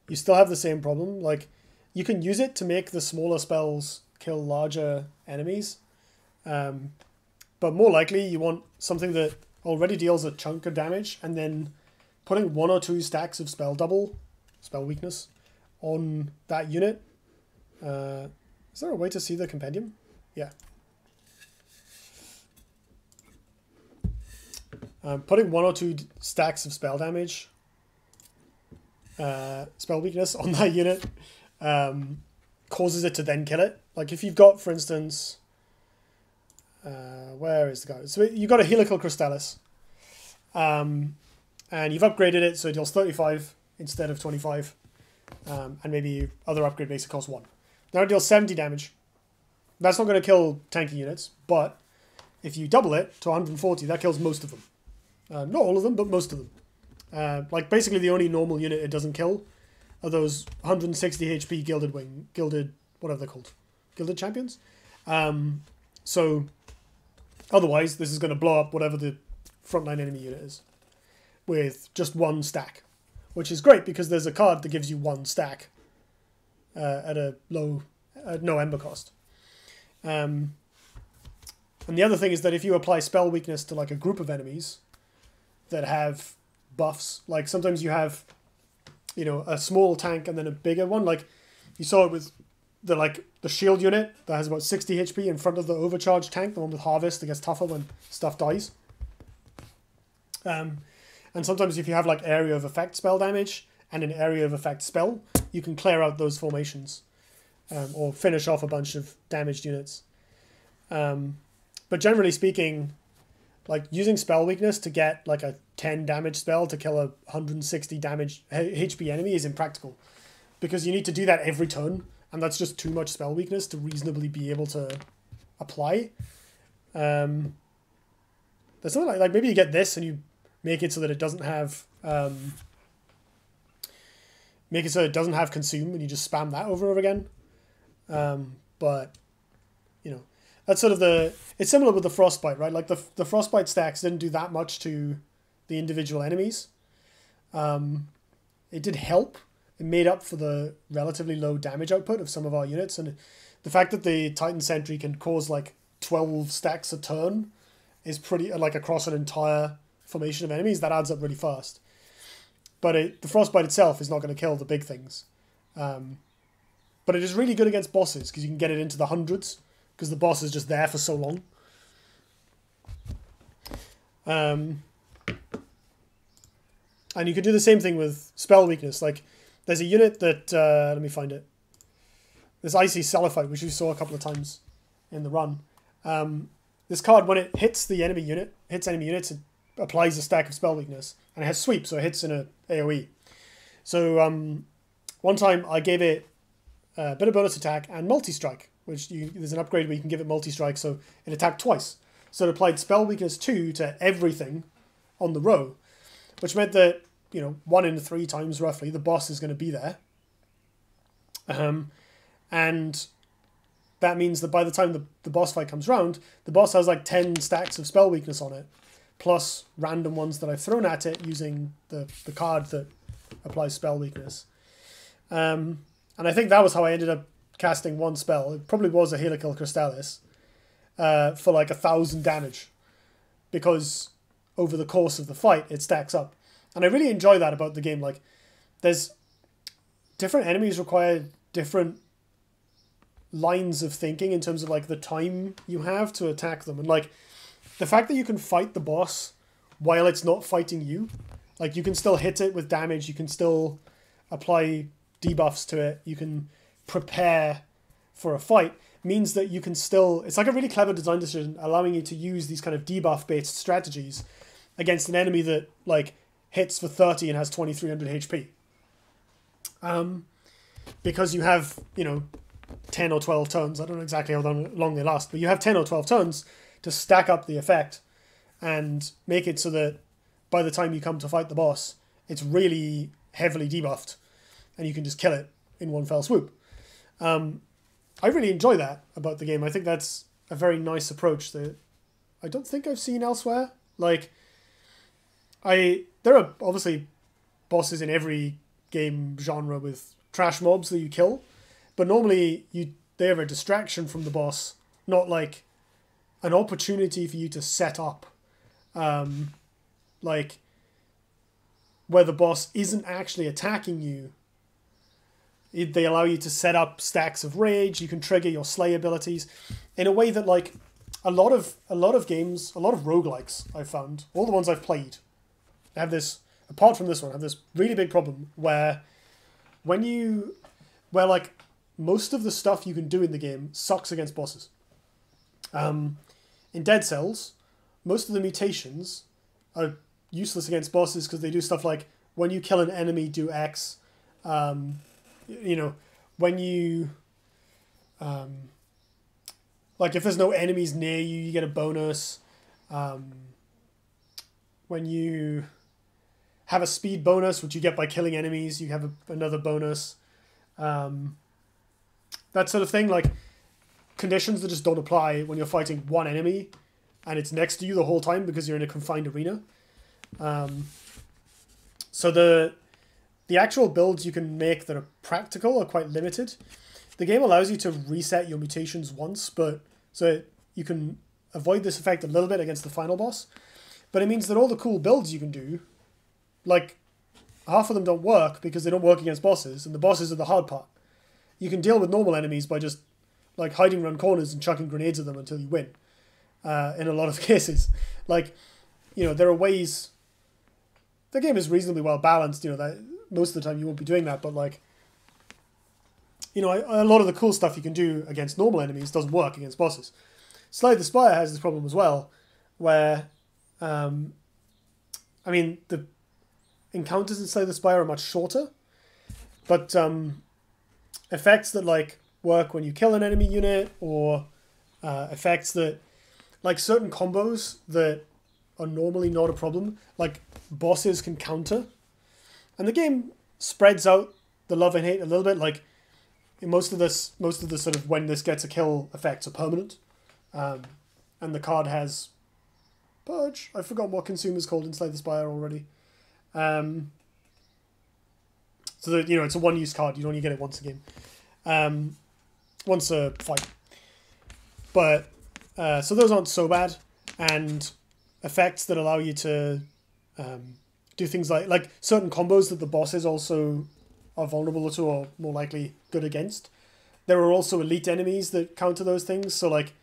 you still have the same problem. Like, you can use it to make the smaller spells kill larger enemies, but more likely you want something that already deals a chunk of damage, and then putting 1 or 2 stacks of spell weakness, on that unit. Is there a way to see the compendium? Yeah. Putting 1 or 2 stacks of spell damage, spell weakness on that unit causes it to then kill it. Like if you've got, for instance, where is the guy? So you've got a Helical Crystallis, and you've upgraded it so it deals 35 instead of 25, and maybe other upgrade makes it cost 1. Now it deals 70 damage. That's not going to kill tanky units, but if you double it to 140, that kills most of them. Not all of them, but most of them. Like basically the only normal unit it doesn't kill are those 160 HP gilded, whatever they're called, gilded champions. So otherwise, this is going to blow up whatever the frontline enemy unit is with just 1 stack, which is great because there's a card that gives you 1 stack at a no ember cost. And the other thing is that if you apply spell weakness to like a group of enemies that have buffs, like sometimes you have, you know, a small tank and then a bigger one, like you saw it with the shield unit that has about 60 HP in front of the overcharged tank, the one with harvest that gets tougher when stuff dies. And sometimes if you have like area of effect spell damage and an area of effect spell, you can clear out those formations, or finish off a bunch of damaged units. But generally speaking, like using spell weakness to get like a 10 damage spell to kill a 160 damage HP enemy is impractical, because you need to do that every turn, and that's just too much spell weakness to reasonably be able to apply. There's something like maybe you get this and you make it so that it doesn't have consume, and you just spam that over and over again. But you know, that's sort of it's similar with the frostbite, right? Like the frostbite stacks didn't do that much to the individual enemies. It did help. It made up for the relatively low damage output of some of our units, and the fact that the Titan Sentry can cause like 12 stacks a turn is pretty, like across an entire formation of enemies, that adds up really fast. But the frostbite itself is not going to kill the big things. But it is really good against bosses because you can get it into the hundreds because the boss is just there for so long. And you can do the same thing with spell weakness. Like, there's a unit that, let me find it. This Icy Cellophite, which we saw a couple of times in the run. This card, when it hits the enemy units, it applies a stack of spell weakness. And it has sweep, so it hits in a AoE. So one time I gave it a bit of bonus attack and multi-strike, which there's an upgrade where you can give it multi-strike, so it attacked twice. So it applied spell weakness 2 to everything on the row, which meant that, 1 in 3 times roughly, the boss is going to be there. And that means that by the time the boss fight comes round, the boss has like 10 stacks of spell weakness on it, plus random ones that I've thrown at it using the card that applies spell weakness. And I think that was how I ended up casting one spell. It probably was a Helical Crystallis for like 1,000 damage, because over the course of the fight it stacks up. And I really enjoy that about the game. Like, there's different enemies require different lines of thinking in terms of like the time you have to attack them, and like the fact that you can fight the boss while it's not fighting you, like you can still hit it with damage, you can still apply debuffs to it, you can prepare for a fight, means that you can still, it's like a really clever design decision allowing you to use these kind of debuff based strategies against an enemy that like hits for 30 and has 2300 HP, because you have 10 or 12 turns. I don't know exactly how long they last, but you have 10 or 12 turns to stack up the effect and make it so that by the time you come to fight the boss, it's really heavily debuffed and you can just kill it in one fell swoop. I really enjoy that about the game. I think that's a very nice approach that I don't think I've seen elsewhere. Like, there are obviously bosses in every game genre with trash mobs that you kill, but normally they have a distraction from the boss, not like an opportunity for you to set up, like where the boss isn't actually attacking you. They allow you to set up stacks of rage. You can trigger your slay abilities in a way that like a lot of games, a lot of roguelikes I've found, all the ones I've played, have this, apart from this one, have this really big problem where like most of the stuff you can do in the game sucks against bosses. In Dead Cells, most of the mutations are useless against bosses because they do stuff like when you kill an enemy, do X. When you like if there's no enemies near you, you get a bonus. When you have a speed bonus, which you get by killing enemies, you have another bonus. That sort of thing, like conditions that just don't apply when you're fighting one enemy and it's next to you the whole time because you're in a confined arena. So the actual builds you can make that are practical are quite limited. The game allows you to reset your mutations once, but so you can avoid this effect a little bit against the final boss. But it means that all the cool builds you can do, like half of them don't work because they don't work against bosses, and the bosses are the hard part. You can deal with normal enemies by just like hiding around corners and chucking grenades at them until you win. In a lot of cases, like there are ways. The game is reasonably well balanced. That most of the time you won't be doing that, but like a lot of the cool stuff you can do against normal enemies doesn't work against bosses. Slay the Spire has this problem as well, where the encounters in Slay the Spire are much shorter, but effects that like work when you kill an enemy unit, or effects that like certain combos that are normally not a problem. Like, bosses can counter. And the game spreads out the love and hate a little bit. Like, most of the sort of when this gets a kill effects are permanent. And the card has Purge. I've forgotten what consumer's called in Slay the Spire already. So that, it's a one-use card. You only get it once a game. Once a fight. But, so those aren't so bad. And effects that allow you to do things like certain combos that the bosses also are vulnerable to or more likely good against. There are also elite enemies that counter those things. So, like,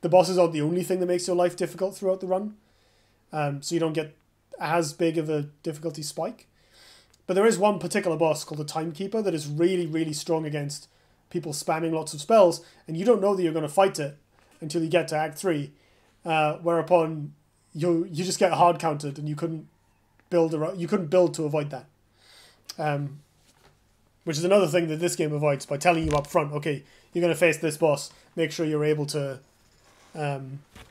the bosses aren't the only thing that makes your life difficult throughout the run. So you don't get as big of a difficulty spike. But there is one particular boss called the Timekeeper that is really, really strong against people spamming lots of spells, and you don't know that you're going to fight it until you get to Act 3, whereupon you just get hard countered and you couldn't build to avoid that. Which is another thing that this game avoids by telling you up front, okay, you're going to face this boss, make sure you're able to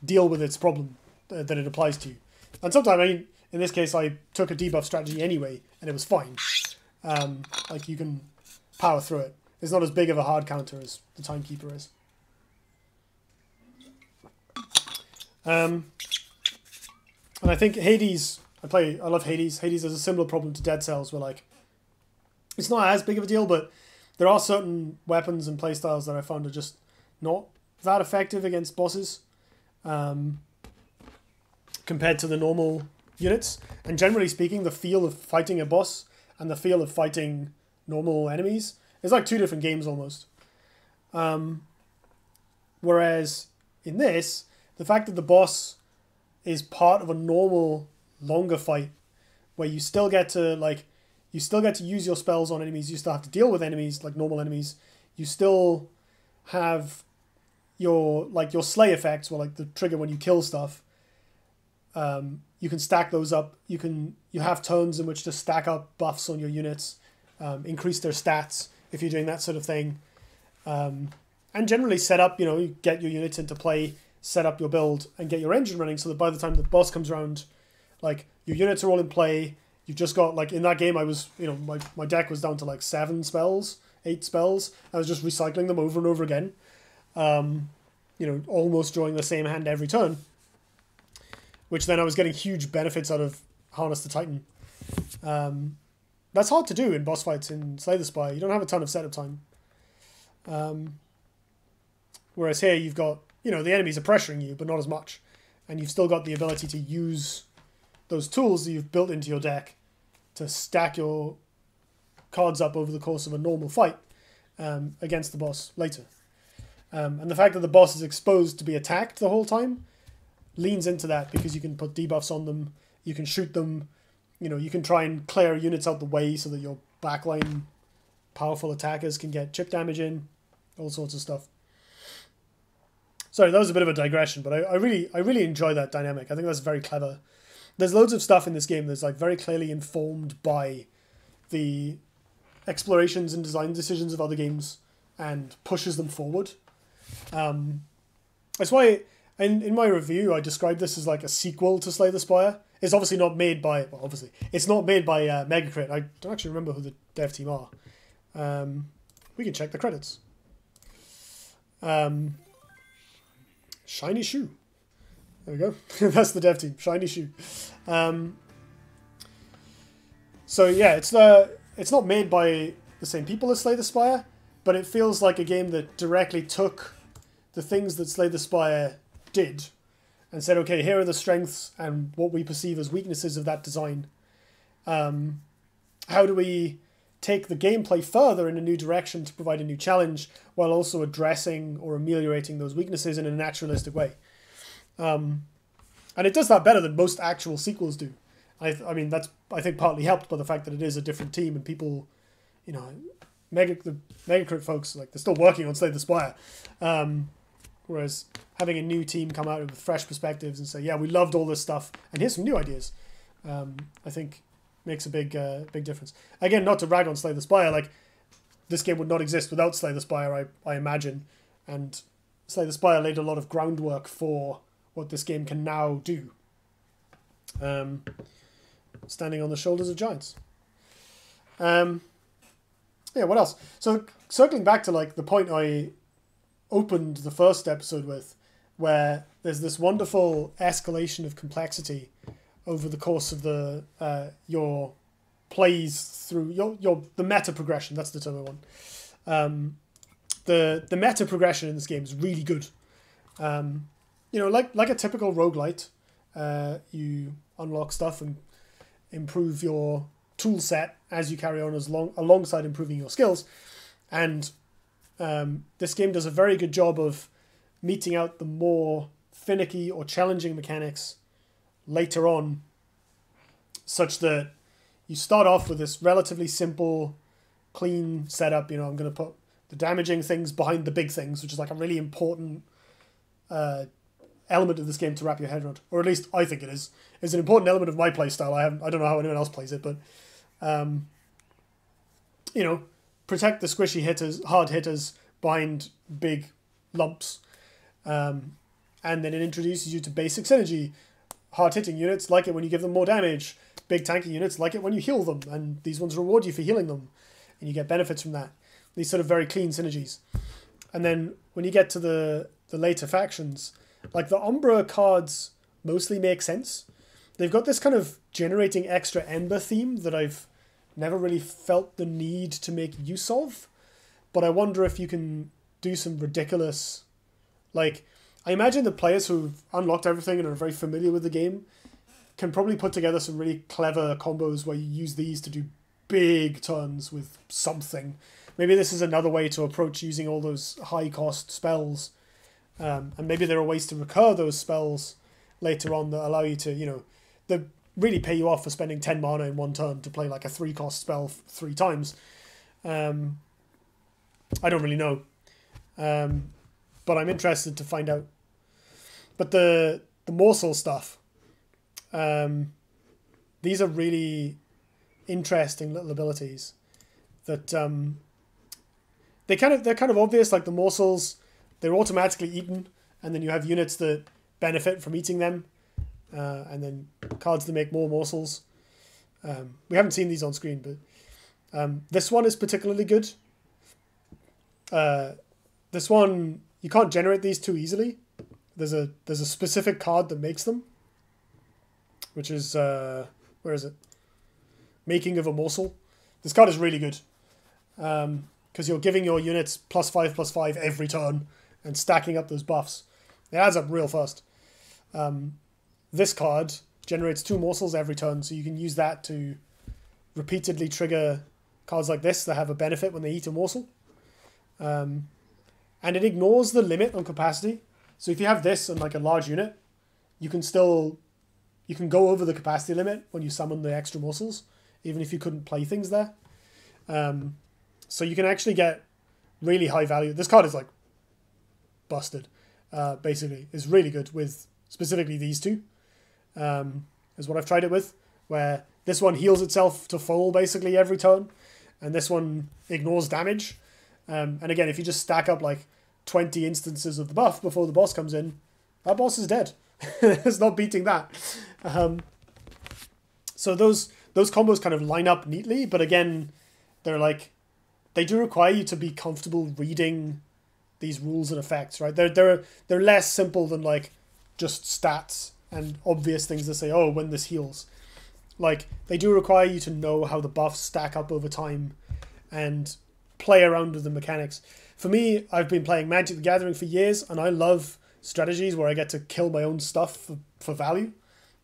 deal with its problem that it applies to you. And sometimes, in this case, I took a debuff strategy anyway, and it was fine. Like, you can power through it. It's not as big of a hard counter as the Timekeeper is. And I think Hades, I love Hades. Hades has a similar problem to Dead Cells, where, like, it's not as big of a deal, but there are certain weapons and playstyles that I found are just not that effective against bosses compared to the normal units. And generally speaking, the feel of fighting a boss and the feel of fighting normal enemies is like two different games almost. Whereas in this, the fact that the boss is part of a normal, longer fight where you still get to use your spells on enemies, you still have to deal with enemies, like normal enemies, you still have your slay effects, or like the trigger when you kill stuff. You can stack those up. You have turns in which to stack up buffs on your units, increase their stats if you're doing that sort of thing, and generally set up. You get your units into play, set up your build, and get your engine running so that by the time the boss comes around, like, your units are all in play. You've just got, like, in that game, I was, my deck was down to like 8 spells. I was just recycling them over and over again. Almost drawing the same hand every turn. Which then I was getting huge benefits out of Harness the Titan. That's hard to do in boss fights in Slay the Spire. You don't have a ton of setup time. Whereas here you've got, the enemies are pressuring you, but not as much. And you've still got the ability to use those tools that you've built into your deck to stack your cards up over the course of a normal fight against the boss later. And the fact that the boss is exposed to be attacked the whole time leans into that, because you can put debuffs on them, you can shoot them, you can try and clear units out the way so that your backline powerful attackers can get chip damage in, all sorts of stuff. Sorry, that was a bit of a digression, but I really enjoy that dynamic. I think that's very clever. There's loads of stuff in this game that's like very clearly informed by the explorations and design decisions of other games and pushes them forward. That's why in my review I described this as like a sequel to Slay the Spire. It's obviously not made by, it's not made by Megacrit. I don't actually remember who the dev team are. We can check the credits. Shiny Shoe. There we go. That's the dev team. Shiny Shoe. So yeah, it's not made by the same people as Slay the Spire, but it feels like a game that directly took the things that Slay the Spire did and said, okay, here are the strengths and what we perceive as weaknesses of that design. How do we take the gameplay further in a new direction to provide a new challenge while also addressing or ameliorating those weaknesses in a naturalistic way? And it does that better than most actual sequels do. I mean, that's, I think, partly helped by the fact that it is a different team and people, the Megacrit folks, like, they're still working on Slay the Spire. Whereas having a new team come out with fresh perspectives and say, yeah, we loved all this stuff and here's some new ideas, I think makes a big difference. Again, not to rag on Slay the Spire, like, this game would not exist without Slay the Spire, I imagine. And Slay the Spire laid a lot of groundwork for what this game can now do. Standing on the shoulders of giants. Yeah, what else? So circling back to like the point I opened the first episode with, where there's this wonderful escalation of complexity over the course of the your plays through the meta progression. That's the term I want. The meta progression in this game is really good. Like a typical roguelite, you unlock stuff and improve your tool set as you carry on alongside improving your skills. And this game does a very good job of meting out the more finicky or challenging mechanics later on, such that you start off with this relatively simple, clean setup. I'm going to put the damaging things behind the big things, which is like a really important element of this game to wrap your head around, or at least I think it is. It's an important element of my playstyle. I don't know how anyone else plays it, but protect the squishy hitters, hard hitters behind big lumps, and then it introduces you to basic synergy. Hard hitting units like it when you give them more damage. Big tanky units like it when you heal them, and these ones reward you for healing them, and you get benefits from that. These sort of very clean synergies. And then when you get to the later factions, like the Umbra cards mostly make sense. They've got this kind of generating extra ember theme that I've never really felt the need to make use of. But I wonder if you can do some ridiculous... Like, I imagine the players who've unlocked everything and are very familiar with the game can probably put together some really clever combos where you use these to do big turns with something. Maybe this is another way to approach using all those high-cost spells. And maybe there are ways to recur those spells later on that allow you to, that really pay you off for spending 10 mana in one turn to play like a 3-cost spell 3 times. I don't really know. But I'm interested to find out. But the morsel stuff, these are really interesting little abilities that they're kind of obvious. Like the morsels, they're automatically eaten, and then you have units that benefit from eating them, and then cards that make more morsels. We haven't seen these on screen, but this one is particularly good. This one, you can't generate these too easily. There's a specific card that makes them, which is where is it? Making of a Morsel. This card is really good because you're giving your units +5/+5 every turn and stacking up those buffs. It adds up real fast. This card generates 2 morsels every turn, so you can use that to repeatedly trigger cards like this that have a benefit when they eat a morsel. And it ignores the limit on capacity. So if you have this and like a large unit, you can go over the capacity limit when you summon the extra morsels, even if you couldn't play things there. So you can actually get really high value. This card is like busted, basically. It's really good with specifically these two, is what I've tried it with, where this one heals itself to full basically every turn, and this one ignores damage. And again, if you just stack up like 20 instances of the buff before the boss comes in, that boss is dead. It's not beating that. So those combos kind of line up neatly, but again, they do require you to be comfortable reading these rules and effects, right? They're less simple than like just stats and obvious things that say, oh, when this heals. Like, they do require you to know how the buffs stack up over time and play around with the mechanics. For me, I've been playing Magic the Gathering for years, and I love strategies where I get to kill my own stuff for value.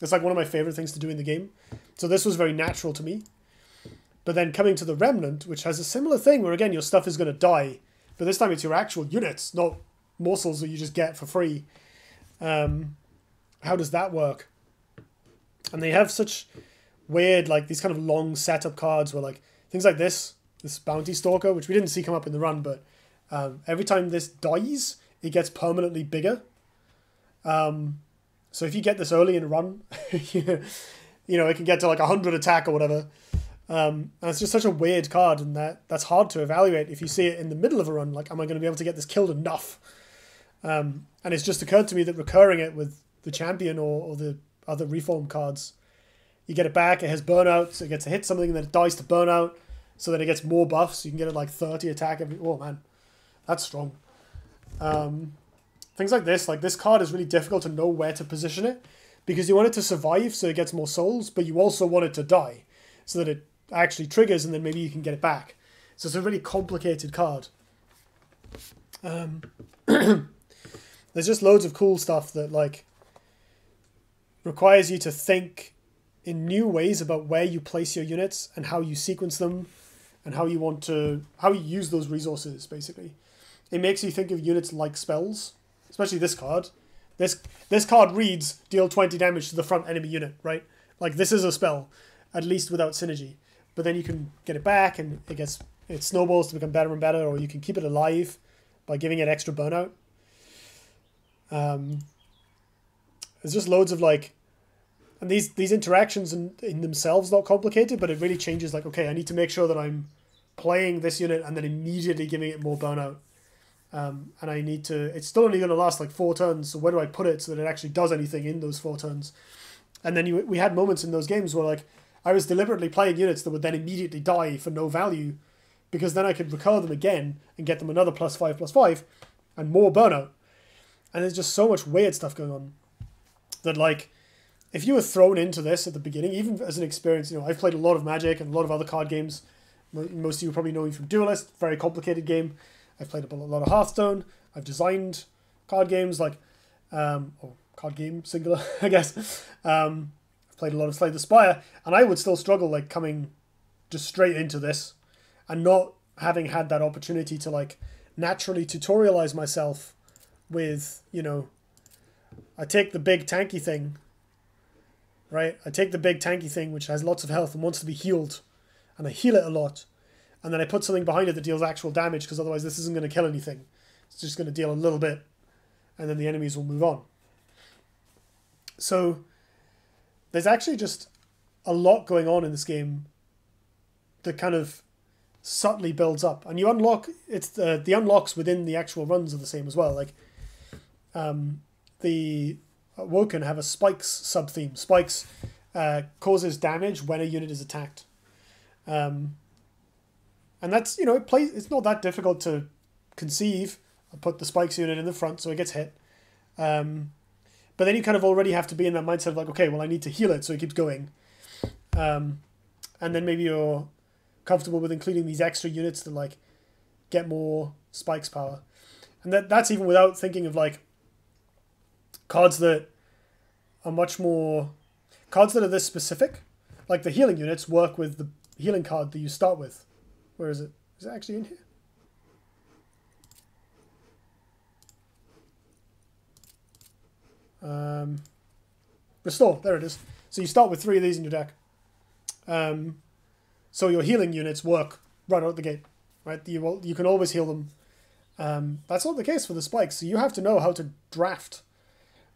That's like one of my favorite things to do in the game. So this was very natural to me. But then coming to the Remnant, which has a similar thing where, again, your stuff is going to die, but this time it's your actual units, not morsels that you just get for free. How does that work? And they have such weird, like, these kind of long setup cards where, like, things like this Bounty Stalker, which we didn't see come up in the run, but every time this dies, it gets permanently bigger. So if you get this early in a run, it can get to like 100 attack or whatever. And it's just such a weird card, and that's hard to evaluate if you see it in the middle of a run. Like, am I going to be able to get this killed enough? And it's just occurred to me that recurring it with the champion or the other reform cards. You get it back, it has burnout, so it gets to hit something, and then it dies to burnout, so that it gets more buffs. So you can get it like 30 attack every... Oh, man. That's strong. Things like this card is really difficult to know where to position it, because you want it to survive so it gets more souls, but you also want it to die, so that it actually triggers, and then maybe you can get it back. So it's a really complicated card. There's just loads of cool stuff that like requires you to think in new ways about where you place your units and how you sequence them and how you use those resources, basically. It makes you think of units like spells, especially this card. This card reads deal 20 damage to the front enemy unit, right? Like this is a spell, at least without synergy. But then you can get it back and it snowballs to become better and better, or you can keep it alive by giving it extra burnout. There's just loads of like, and these interactions in themselves not complicated, but it really changes like, okay, I need to make sure that I'm playing this unit and then immediately giving it more burnout. And I need to, it's still only going to last like 4 turns, so where do I put it so that it actually does anything in those 4 turns? And then we had moments in those games where like, I was deliberately playing units that would then immediately die for no value, because then I could recur them again and get them another +5/+5 and more burnout. And there's just so much weird stuff going on that like, if you were thrown into this at the beginning, even as an experience, you know, I've played a lot of Magic and a lot of other card games. Most of you probably know me from Duelist, very complicated game. I've played a lot of Hearthstone. I've designed card games like, or card game singular, I guess. I've played a lot of Slay the Spire, and I would still struggle like coming just straight into this and not having had that opportunity to like naturally tutorialize myself with, you know, I take the big tanky thing, right? I take the big tanky thing, which has lots of health and wants to be healed, and I heal it a lot. And then I put something behind it that deals actual damage, because otherwise this isn't going to kill anything. It's just going to deal a little bit, and then the enemies will move on. So there's actually just a lot going on in this game that kind of subtly builds up. And you unlock, it's the unlocks within the actual runs are the same as well. Like the Woken have a Spikes sub-theme. Spikes causes damage when a unit is attacked. And that's, you know, it's not that difficult to conceive. I put the Spikes unit in the front so it gets hit. But then you kind of already have to be in that mindset of like, okay, well, I need to heal it so it keeps going. And then maybe you're comfortable with including these extra units to like get more Spikes power. And that's even without thinking of like cards that are cards that are this specific. Like the healing units work with the healing card that you start with. Where is it? Is it actually in here? Restore. There it is. So you start with 3 of these in your deck. So your healing units work right out the gate, right? You can always heal them. That's not the case for the Spikes. So you have to know how to draft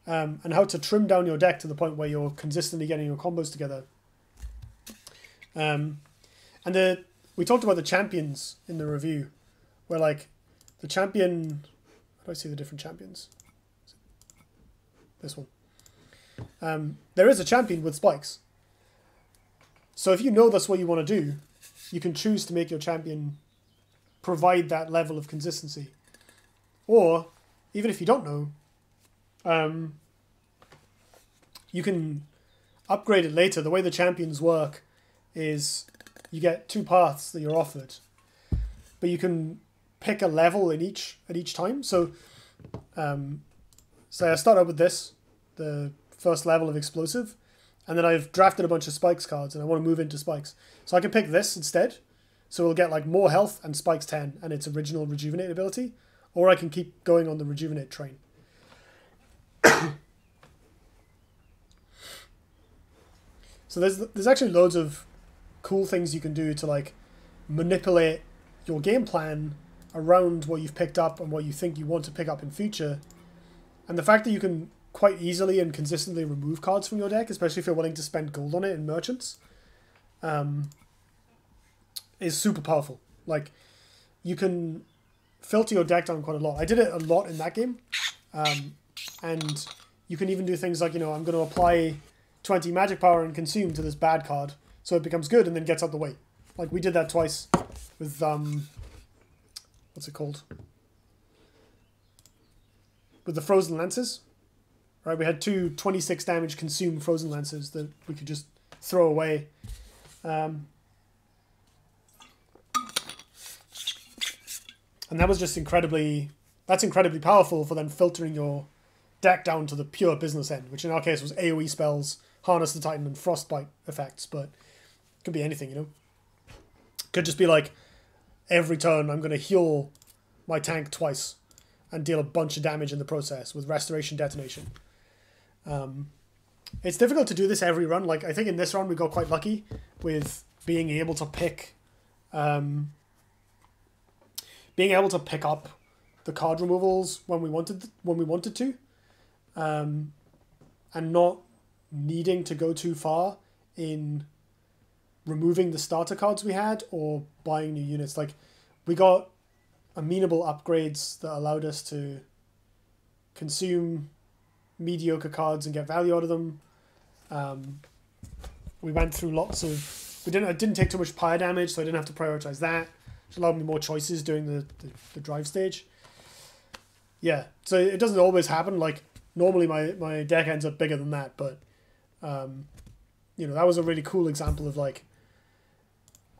and how to trim down your deck to the point where you're consistently getting your combos together. We talked about the champions in the review, where like the champion, how do I see the different champions? This one. There is a champion with Spikes. So if you know that's what you want to do, you can choose to make your champion provide that level of consistency. Or, even if you don't know, you can upgrade it later. The way the champions work is you get 2 paths that you're offered, but you can pick a level at each time. So, say I start out with this, the first level of explosive, and then I've drafted a bunch of Spikes cards, and I want to move into Spikes. So I can pick this instead. So we'll get like more health and Spikes 10 and its original Rejuvenate ability, or I can keep going on the Rejuvenate train. So there's actually loads of cool things you can do to like manipulate your game plan around what you've picked up and what you think you want to pick up in future. And the fact that you can quite easily and consistently remove cards from your deck, especially if you're willing to spend gold on it in merchants, is super powerful. Like, you can filter your deck down quite a lot. I did it a lot in that game. And you can even do things like, you know, I'm going to apply 20 magic power and consume to this bad card, so it becomes good and then gets out the way. Like we did that twice with what's it called? With the frozen lances. Right, we had two 26 damage consume frozen lances that we could just throw away. And that was just incredibly powerful for then filtering your deck down to the pure business end, which in our case was AoE spells, Harness the Titan, and Frostbite effects, but it could be anything, you know? Could just be like, every turn I'm going to heal my tank twice and deal a bunch of damage in the process with Restoration Detonation. It's difficult to do this every run. Like, I think in this run we got quite lucky with being able to pick up the card removals when we wanted to, and not needing to go too far in removing the starter cards we had or buying new units. Like, we got amenable upgrades that allowed us to consume mediocre cards and get value out of them. We went through lots of... I didn't take too much pyre damage, so I didn't have to prioritize that, which allowed me more choices during the drive stage. Yeah, so it doesn't always happen. Like, normally my deck ends up bigger than that, but you know, that was a really cool example of like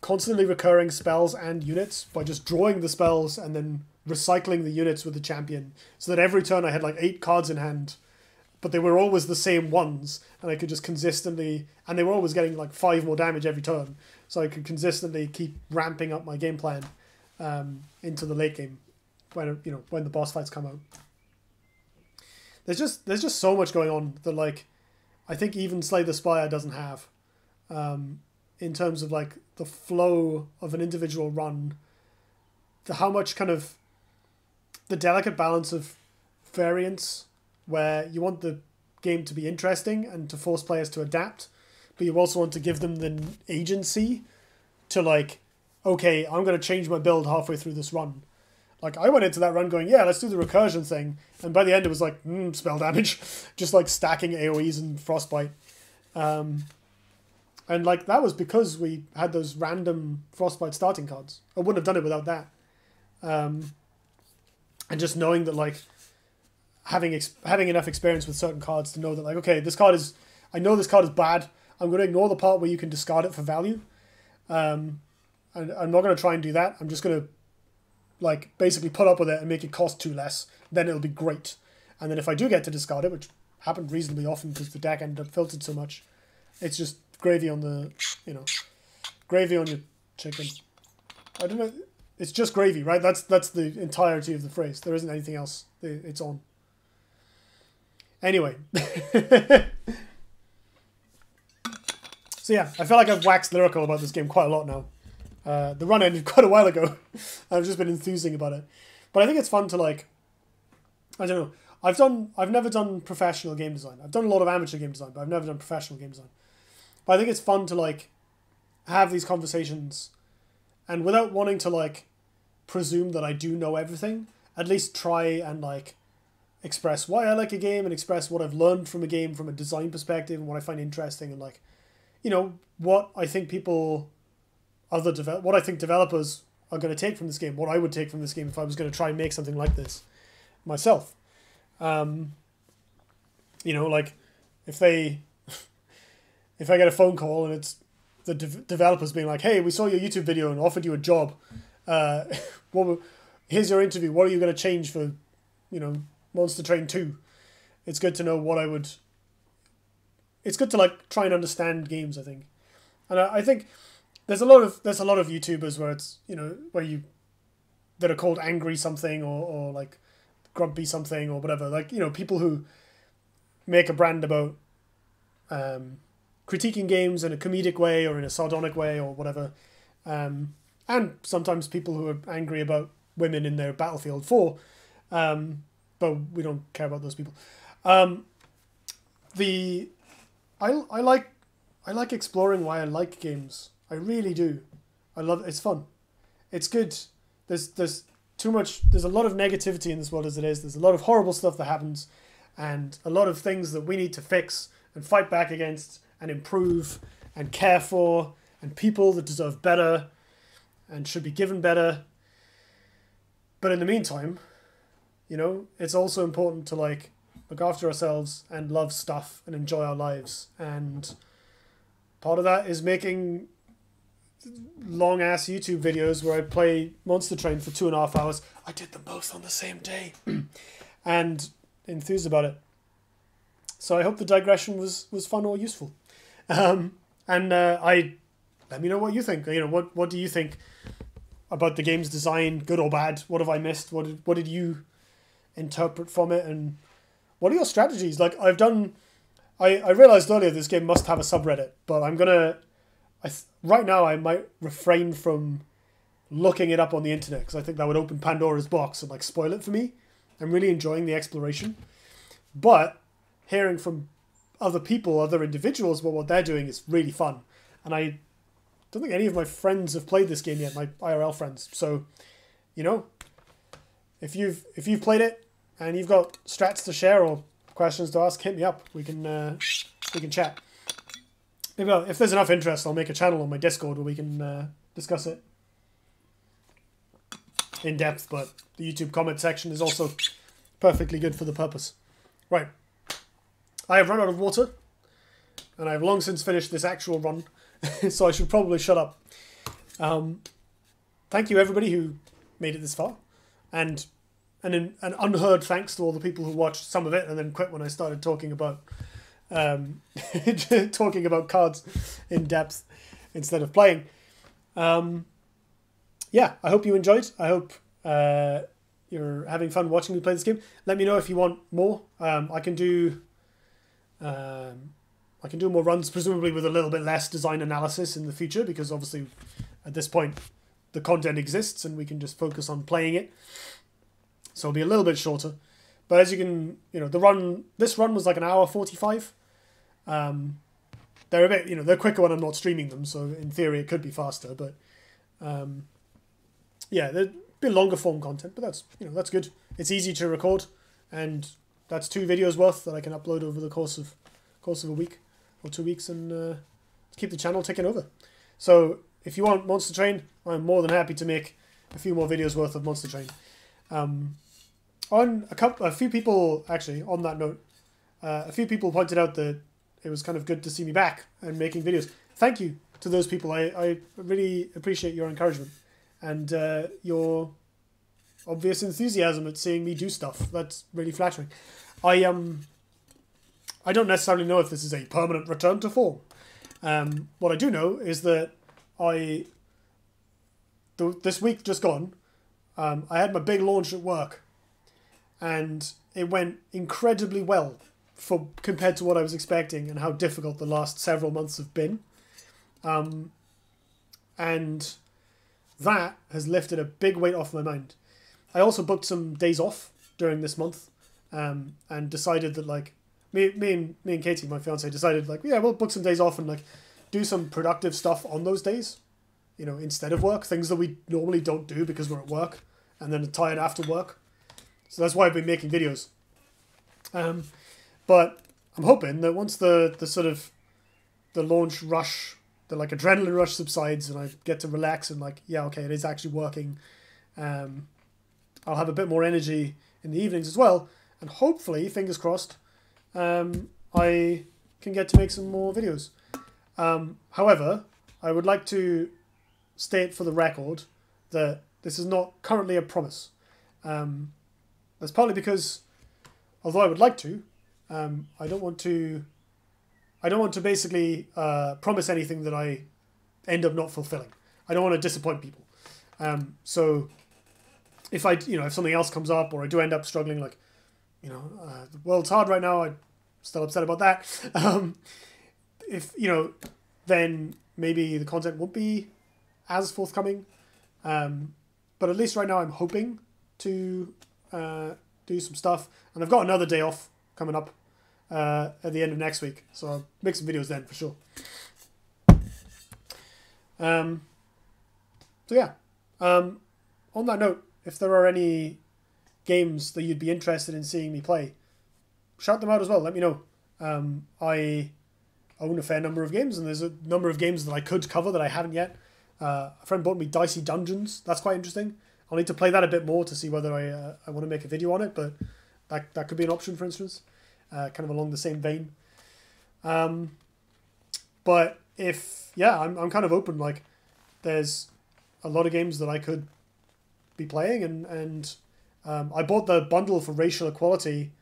constantly recurring spells and units by just drawing the spells and then recycling the units with the champion, so that every turn I had like 8 cards in hand, but they were always the same ones, and I could just consistently, and they were always getting like 5 more damage every turn, so I could consistently keep ramping up my game plan into the late game when the boss fights come out. There's just so much going on that like I think even Slay the Spire doesn't have, in terms of like the flow of an individual run, how much kind of the delicate balance of variance where you want the game to be interesting and to force players to adapt, but you also want to give them the agency to like, okay, I'm going to change my build halfway through this run. Like, I went into that run going, yeah, let's do the recursion thing, and by the end it was like, spell damage, just like stacking AoEs and Frostbite. And like, that was because we had those random Frostbite starting cards. I wouldn't have done it without that. And just knowing that like, having enough experience with certain cards to know that like, okay, I know this card is bad, I'm going to ignore the part where you can discard it for value. And I'm not going to try and do that. I'm just going to like basically put up with it and make it cost 2 less. Then it'll be great. And then if I do get to discard it, which happened reasonably often because the deck ended up filtered so much, it's just gravy on the, gravy on your chicken. I don't know. It's just gravy, right? That's the entirety of the phrase. There isn't anything else. It's on. Anyway. So yeah, I feel like I've waxed lyrical about this game quite a lot now. The run ended quite a while ago. I've just been enthusing about it. But I think it's fun to like, I don't know. I've never done professional game design. I've done a lot of amateur game design, but I've never done professional game design. But I think it's fun to like have these conversations, and without wanting to like presume that I do know everything, at least try and like express why I like a game and express what I've learned from a game from a design perspective and what I find interesting, and like, what I think what I think developers are going to take from this game, what I would take from this game if I was going to try and make something like this myself. Like if I get a phone call and it's the developers being like, hey, we saw your YouTube video and offered you a job. Here's your interview. What are you going to change for, Monster Train 2? It's good to know it's good to like try and understand games, I think. And I think there's a lot of YouTubers where it's, that are called angry something or like grumpy something or whatever. Like, people who make a brand about critiquing games in a comedic way or in a sardonic way or whatever. And sometimes people who are angry about women in their Battlefield 4. But we don't care about those people. I like exploring why I like games. I really do. It's fun. It's good. There's a lot of negativity in this world as it is. There's a lot of horrible stuff that happens and a lot of things that we need to fix and fight back against and improve and care for, and people that deserve better and should be given better. But in the meantime, you know, it's also important to like look after ourselves and love stuff and enjoy our lives. And part of that is making long ass YouTube videos where I play Monster Train for 2.5 hours. I did them both on the same day and enthused about it. So I hope the digression was fun or useful. Let me know what you think. You know, what do you think about the game's design, good or bad? What have I missed? What did you interpret from it? And what are your strategies? Like I realized earlier this game must have a subreddit, but right now I might refrain from looking it up on the internet because I think that would open Pandora's box and like spoil it for me. I'm really enjoying the exploration, but hearing from other people, other individuals about what they're doing is really fun. And I don't think any of my friends have played this game yet, my IRL friends. So, you know, if you've played it and you've got strats to share or questions to ask, hit me up. We can chat. Maybe if there's enough interest, I'll make a channel on my Discord where we can discuss it in depth. But the YouTube comment section is also perfectly good for the purpose. Right. I have run out of water, and I have long since finished this actual run, so I should probably shut up. Thank you everybody who made it this far, and an unheard thanks to all the people who watched some of it and then quit when I started talking about talking about cards in depth instead of playing. Yeah, I hope you enjoyed. I hope you're having fun watching me play this game. Let me know if you want more. I can do more runs, presumably with a little bit less design analysis in the future, because obviously at this point the content exists and we can just focus on playing it. So it'll be a little bit shorter. But as you can, you know, this run was like an hour 45. They're a bit, you know, they're quicker when I'm not streaming them, so in theory it could be faster, but yeah, they're a bit longer form content, but that's, you know, that's good. It's easy to record, and that's 2 videos worth that I can upload over the course of a week or 2 weeks, and keep the channel ticking over. So if you want Monster Train, I'm more than happy to make a few more videos worth of Monster Train. A few people, actually, on that note, a few people pointed out that it was kind of good to see me back and making videos. Thank you to those people. I really appreciate your encouragement and your obvious enthusiasm at seeing me do stuff. That's really flattering. I don't necessarily know if this is a permanent return to form. What I do know is that this week just gone, I had my big launch at work, and it went incredibly well compared to what I was expecting and how difficult the last several months have been. And that has lifted a big weight off my mind. I also booked some days off during this month, and decided that, like, me and Katie, my fiance, decided, like, yeah, we'll book some days off and, like, do some productive stuff on those days, you know, instead of work, things that we normally don't do because we're at work and then are tired after work. So that's why I've been making videos. But I'm hoping that once the sort of the launch rush, the like adrenaline rush subsides and I get to relax and like, yeah, okay, it is actually working, I'll have a bit more energy in the evenings as well. And hopefully, fingers crossed, I can get to make some more videos. However, I would like to state for the record that this is not currently a promise. That's partly because, although I would like to, I don't want to basically promise anything that I end up not fulfilling. I don't want to disappoint people. So if if something else comes up or I do end up struggling, like, you know, the world's hard right now, I'm still upset about that. If, you know, then maybe the content won't be as forthcoming. But at least right now I'm hoping to do some stuff. And I've got another day off coming up at the end of next week. So I'll make some videos then for sure. So yeah. On that note, if there are any games that you'd be interested in seeing me play, shout them out as well. Let me know. I own a fair number of games, and there's a number of games that I could cover that I haven't yet. A friend bought me Dicey Dungeons. That's quite interesting. I'll need to play that a bit more to see whether I want to make a video on it, but that could be an option, for instance, kind of along the same vein. But I'm kind of open. Like, there's a lot of games that I could be playing, and I bought the bundle for racial equality,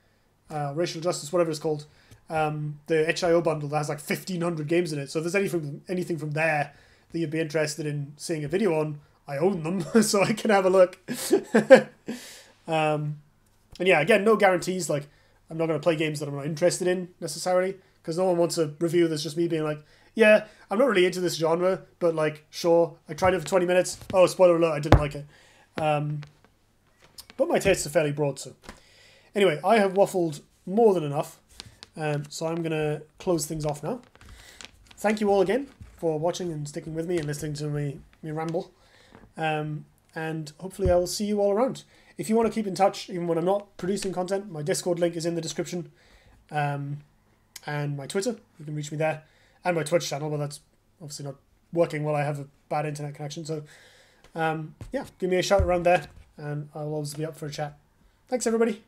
racial justice, whatever it's called, the HIO bundle that has like 1,500 games in it. So if there's anything from there that you'd be interested in seeing a video on, I own them, so I can have a look. And yeah, again, no guarantees. Like, I'm not going to play games that I'm not interested in necessarily, because no one wants a review that's just me being like, yeah, I'm not really into this genre, but like, sure, I tried it for 20 minutes. Oh, spoiler alert, I didn't like it. But my tastes are fairly broad, so. Anyway, I have waffled more than enough, so I'm going to close things off now. Thank you all again for watching and sticking with me and listening to me ramble. And hopefully I will see you all around. If you want to keep in touch, even when I'm not producing content, my Discord link is in the description. And my Twitter, you can reach me there. And my Twitch channel, but that's obviously not working while I have a bad internet connection. So, yeah, give me a shout around there, and I'll always be up for a chat. Thanks, everybody.